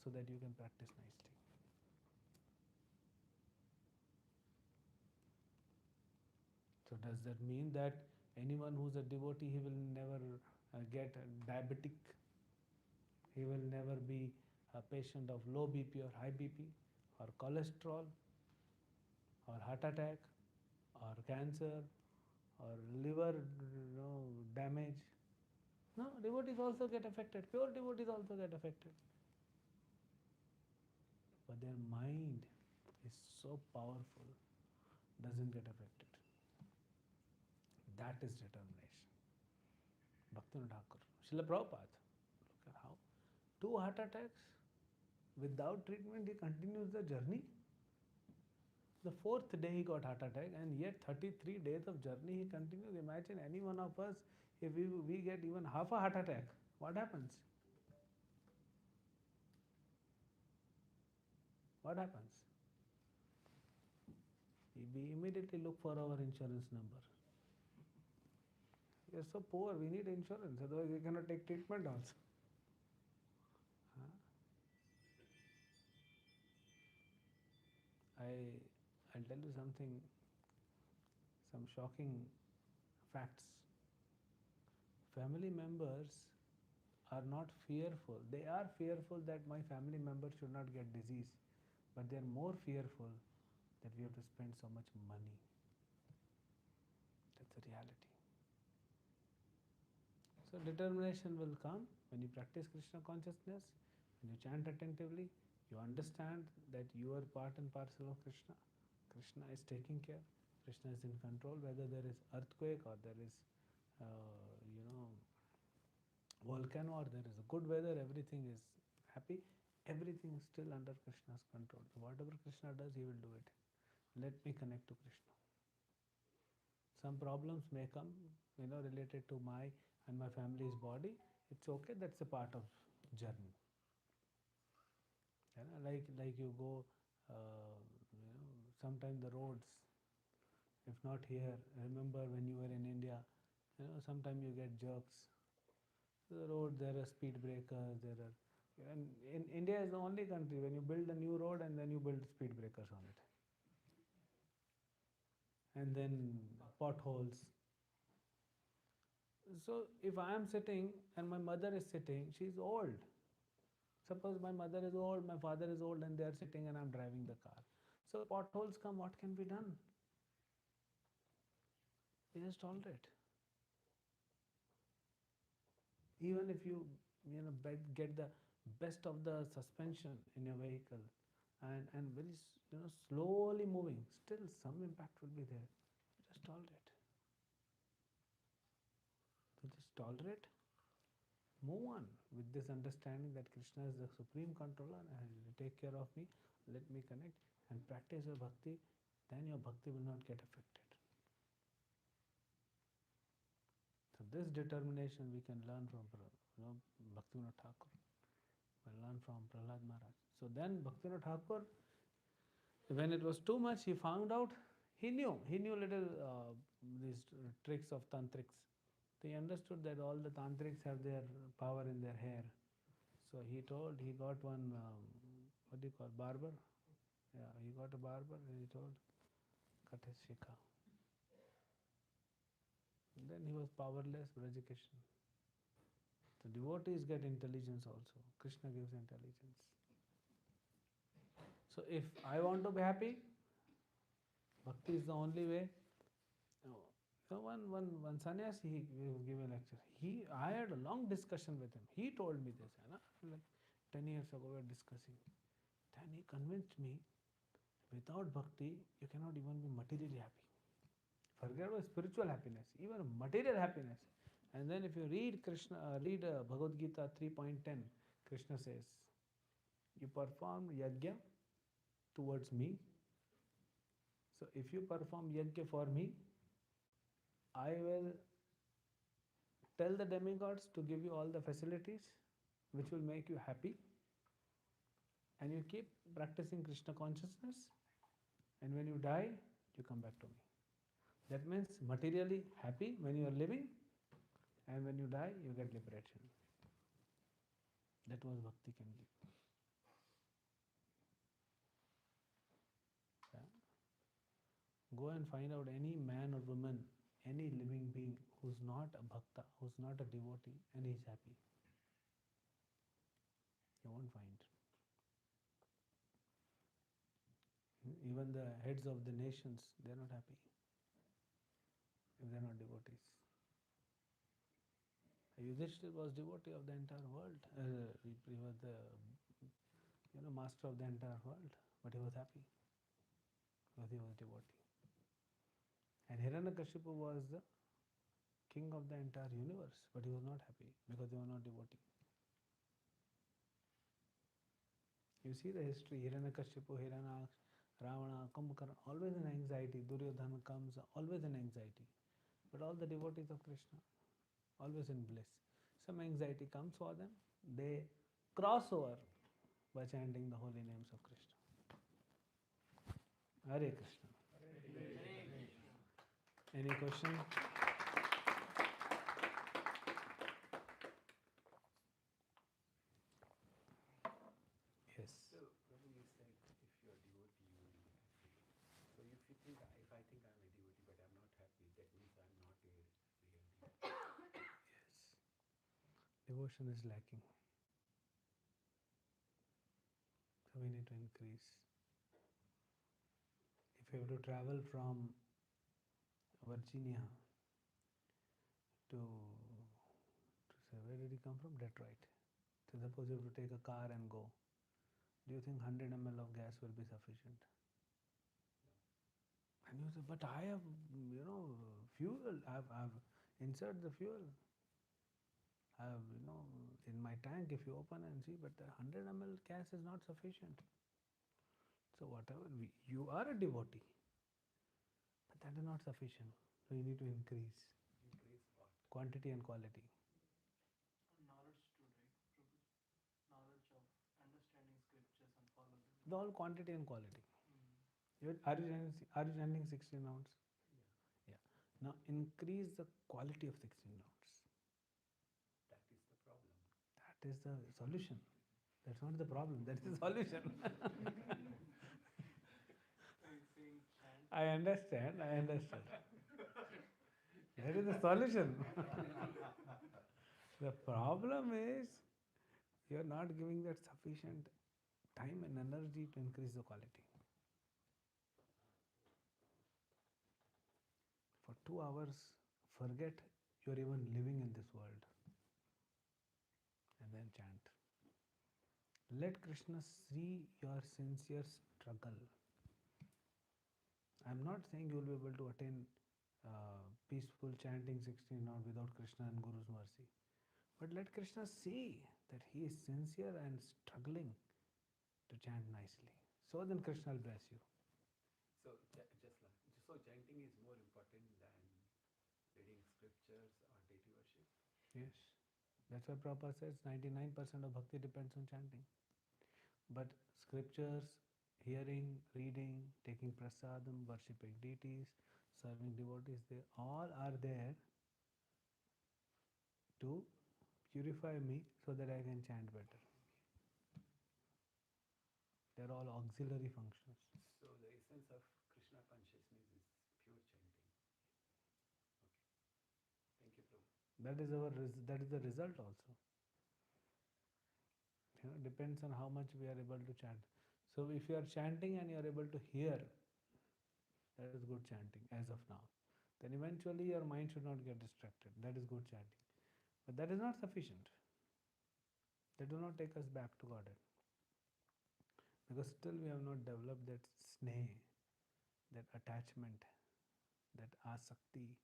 so that you can practice nicely. So does that mean that anyone who's a devotee, he will never get diabetic? He will never be a patient of low BP or high BP or cholesterol or heart attack or cancer or liver damage? No, devotees also get affected. Pure devotees also get affected. But their mind is so powerful, doesn't get affected. That is determination. Baktinath Thakur, Srila Prabhupada, look at how 2 heart attacks, without treatment he continues the journey. The 4th day he got heart attack, and yet 33 days of journey he continues. Imagine any one of us, if we get even half a heart attack, what happens? What happens? We immediately look for our insurance number. We are so poor, we need insurance, otherwise we cannot take treatment also. I'll tell you something, some shocking facts. Family members are not fearful. They are fearful that my family member should not get disease, but they are more fearful that we have to spend so much money. That's the reality. So determination will come when you practice Krishna consciousness, when you chant attentively, you understand that you are part and parcel of Krishna. Krishna is taking care. Krishna is in control. Whether there is earthquake or there is, volcano or there is a good weather, everything is happy. Everything is still under Krishna's control. So whatever Krishna does, he will do it. Let me connect to Krishna. Some problems may come, related to my and my family's body. It's okay. That's a part of journey. Like you go, sometimes the roads, if not here, remember when you were in India, sometimes you get jerks. The road, there are speed breakers, and in India is the only country when you build a new road and then you build speed breakers on it. And then potholes. So if I am sitting and my mother is sitting, she's old. Suppose my mother is old, my father is old, and they are sitting and I'm driving the car. So potholes come, what can be done? We just tolerate. Even if you get the best of the suspension in your vehicle and very slowly moving, still some impact will be there. Just tolerate. So just tolerate. Move on with this understanding that Krishna is the supreme controller and he will take care of me. Let me connect and practice your bhakti. Then your bhakti will not get affected. So this determination we can learn from Baktinath Thakur. We learn from Prahlad Maharaj. So then Baktinath Thakur, when it was too much, he found out. He knew little these tricks of tantrics. He understood that all the tantrics have their power in their hair. So he got one, what do you call, barber? Yeah, he got a barber and he told, cut his shikha. And then he was powerless, Brajakrishna. So devotees get intelligence also. Krishna gives intelligence. So if I want to be happy, bhakti is the only way. So one sannyasi, he gave a lecture. I had a long discussion with him. He told me this. Like 10 years ago we were discussing. Then he convinced me, without bhakti, you cannot even be materially happy. Forget about spiritual happiness, even material happiness. And then if you read Bhagavad Gita 3.10, Krishna says, you perform yajna towards me. So if you perform yajna for me, I will tell the demigods to give you all the facilities which will make you happy, and you keep practicing Krishna consciousness, and when you die, you come back to me. That means materially happy when you are living, and when you die, you get liberation. That was bhakti can give. Yeah. Go and find out any man or woman, any living being who's not a bhakta, who's not a devotee, and he's happy. You won't find. Even the heads of the nations, they're not happy if they're not devotees. Yudhishthira was devotee of the entire world. He was the master of the entire world, but he was happy because he was devotee. And Hiranyakashipu was the king of the entire universe, but he was not happy because he was not devotee. You see the history, Hiranyakashipu, Hiranyaksh, Ravana, Kumbhakarna, always in anxiety. Duryodhana comes, always in anxiety. But all the devotees of Krishna, always in bliss. Some anxiety comes for them, they cross over by chanting the holy names of Krishna. Hare Krishna. Any question? Yes. So, Prabhu, you said if you are devotee, you will be happy. So, if I think I'm a devotee but I'm not happy, that means I'm not a real devotee. Yes. Devotion is lacking. So we need to increase. If you have to travel from Virginia to say, where did he come from? Detroit. So suppose you have to take a car and go. Do you think 100 ml of gas will be sufficient? And you say, but I have, fuel. I've inserted the fuel. In my tank, if you open and see, but the 100 ml gas is not sufficient. So whatever, you are a devotee, but that is not sufficient. So you need to increase Increase what? quantity and quality. Knowledge too, right, Prabhuji? Knowledge of understanding scriptures and follow them. The whole quantity and quality. Mm. Are you chanting 16 rounds? Yeah. Yeah. Now increase the quality of 16 rounds. That is the problem. That is the solution. That's not the problem. That is the solution. Saying chant. I understand. That is the solution. The problem is you are not giving that sufficient time and energy to increase the quality. For 2 hours, forget you are even living in this world. And then chant. Let Krishna see your sincere struggle. I am not saying you will be able to attain peaceful chanting 16 rounds without Krishna and Guru's mercy. But let Krishna see that he is sincere and struggling to chant nicely. So then Krishna will bless you. So so chanting is more important than reading scriptures or deity worship. Yes. That's why Prabhupada says 99% of bhakti depends on chanting. But scriptures, hearing, reading, taking prasadam, worshipping deities, serving devotees, they all are there to purify me so that I can chant better. They are all auxiliary functions. So the essence of Krishna consciousness is pure chanting. Okay. Thank you, Prabhu. That is the result also. Depends on how much we are able to chant. So if you are chanting and you are able to hear, that is good chanting as of now. Then eventually your mind should not get distracted. That is good chanting. But that is not sufficient. That will not take us back to Godhead. Because still we have not developed that sneh, that attachment, that asakti,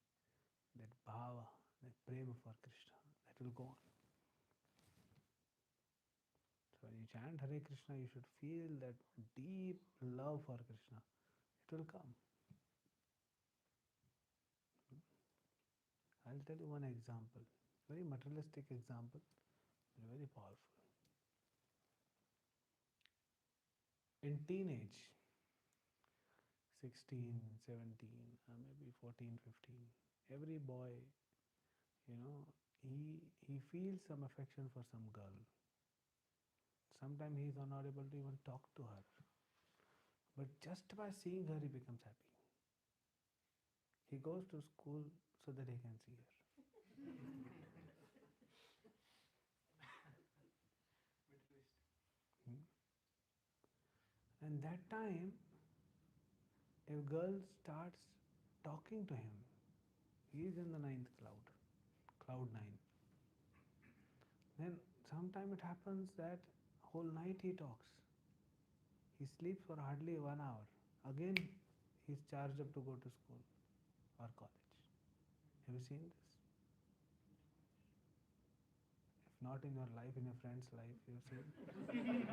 that bhava, that prema for Krishna. That will go on. So when you chant Hare Krishna, you should feel that deep love for Krishna. It will come. I'll tell you one example, very materialistic example, but very powerful. In teenage, 16, 17, maybe 14, 15, every boy, he feels some affection for some girl. Sometimes he is not able to even talk to her. But just by seeing her, he becomes happy. He goes to school so that he can see her. And that time, if girl starts talking to him, he is in the 9th cloud 9. Then sometime it happens that whole night he talks. He sleeps for hardly 1 hour. Again, he is charged up to go to school or college. Have you seen this? If not in your life, in your friend's life, you have seen.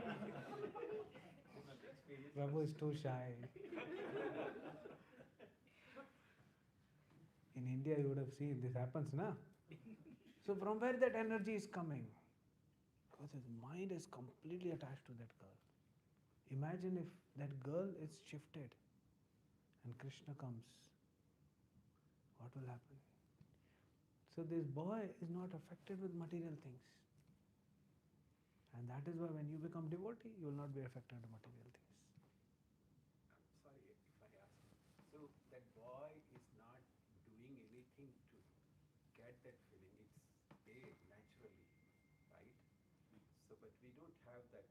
Prabhu is too shy. In India, you would have seen this happens, na? So from where that energy is coming? Because his mind is completely attached to that girl. Imagine if that girl is shifted and Krishna comes. What will happen? So this boy is not affected with material things. And that is why when you become devotee, you will not be affected with material things. Sorry if I ask. So that boy is not doing anything to get that feeling. It's there naturally, right? So, but we don't have that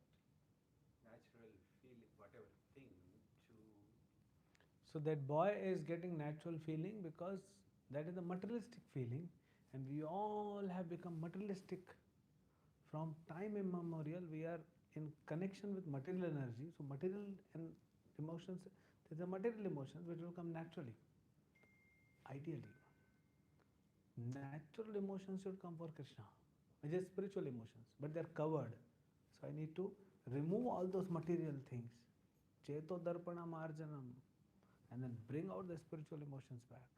natural feeling, whatever thing to. So that boy is getting natural feeling because that is the materialistic feeling, and we all have become materialistic. From time immemorial, we are in connection with material energy. So material and emotions, there's a material emotions which will come naturally. Ideally, natural emotions should come for Krishna. which is spiritual emotions, but they're covered. So I need to remove all those material things, cheto darpana marjanam, and then bring out the spiritual emotions back.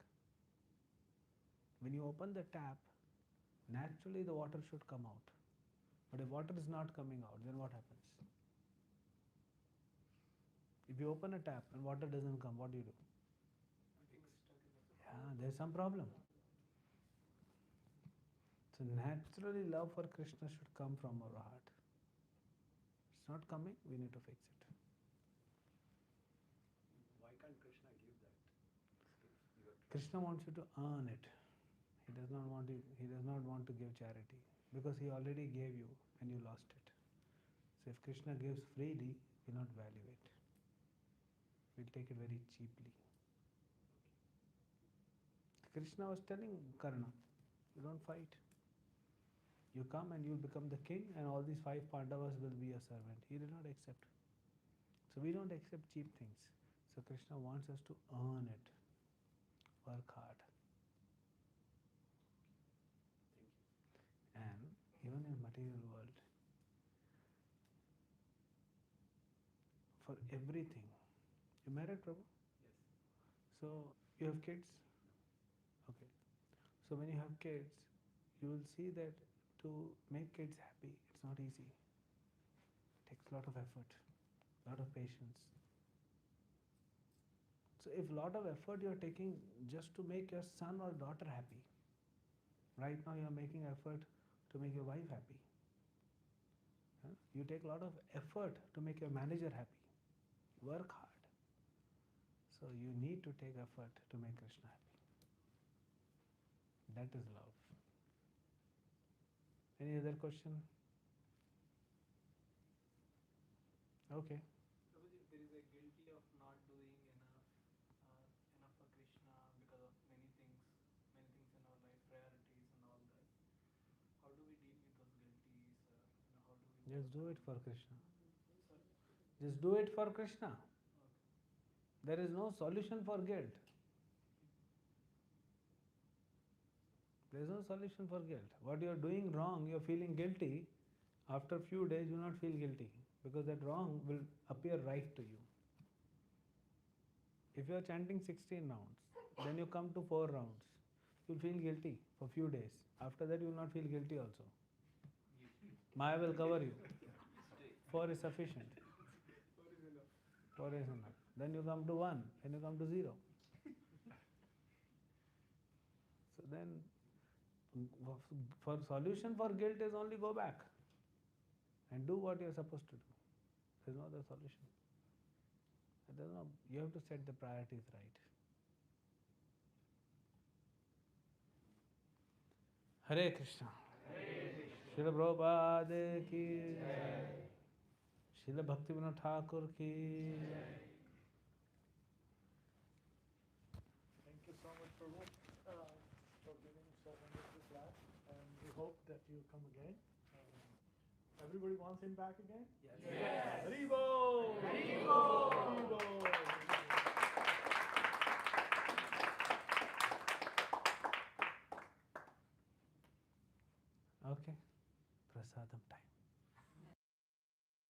When you open the tap, naturally the water should come out. But if water is not coming out, then what happens? If you open a tap and water doesn't come, what do you do? Yeah, there's some problem. So naturally love for Krishna should come from our heart. It's not coming, we need to fix it. Why can't Krishna give that? Krishna wants you to earn it. He does not want to give charity, because he already gave you and you lost it. So if Krishna gives freely, we'll not value it. We'll take it very cheaply. Krishna was telling Karna, you don't fight. You come and you'll become the king, and all these 5 Pandavas will be a servant. He did not accept. So we don't accept cheap things. So Krishna wants us to earn it. Work hard. And even in material world, for everything. You married, Prabhu? Yes. So you have kids? Okay. So when you have kids, you will see that to make kids happy, it's not easy. It takes a lot of effort, a lot of patience. So if a lot of effort you are taking just to make your son or daughter happy, right now you are making effort to make your wife happy. You take a lot of effort to make your manager happy. Work hard. So you need to take effort to make Krishna happy. That is love. Any other question? Okay. Prabhuji, there is a guilty of not doing enough for Krishna because of many things in our life, priorities and all that. How do we deal with those guilties? How do we? Just do it for Krishna. Sorry? Just do it for Krishna. Okay. There is no solution for guilt. There is no solution for guilt. What you are doing wrong, you are feeling guilty. After a few days, you will not feel guilty, because that wrong will appear right to you. If you are chanting 16 rounds, then you come to 4 rounds, you will feel guilty for a few days. After that, you will not feel guilty also. Maya will cover you. 4 is sufficient. 4 is enough. Then you come to 1, then you come to 0. So then, for solution for guilt is only go back and do what you are supposed to do. There is no other solution. You have to set the priorities right. Hare Krishna. Srila Prabhupada ki jai. Srila Baktinath Thakur ki jai. Thank you so much, Prabhu, for giving so wonderful class, and we hope that you come again. Everybody wants him back again? Yes. Haribo! Haribo! Haribo!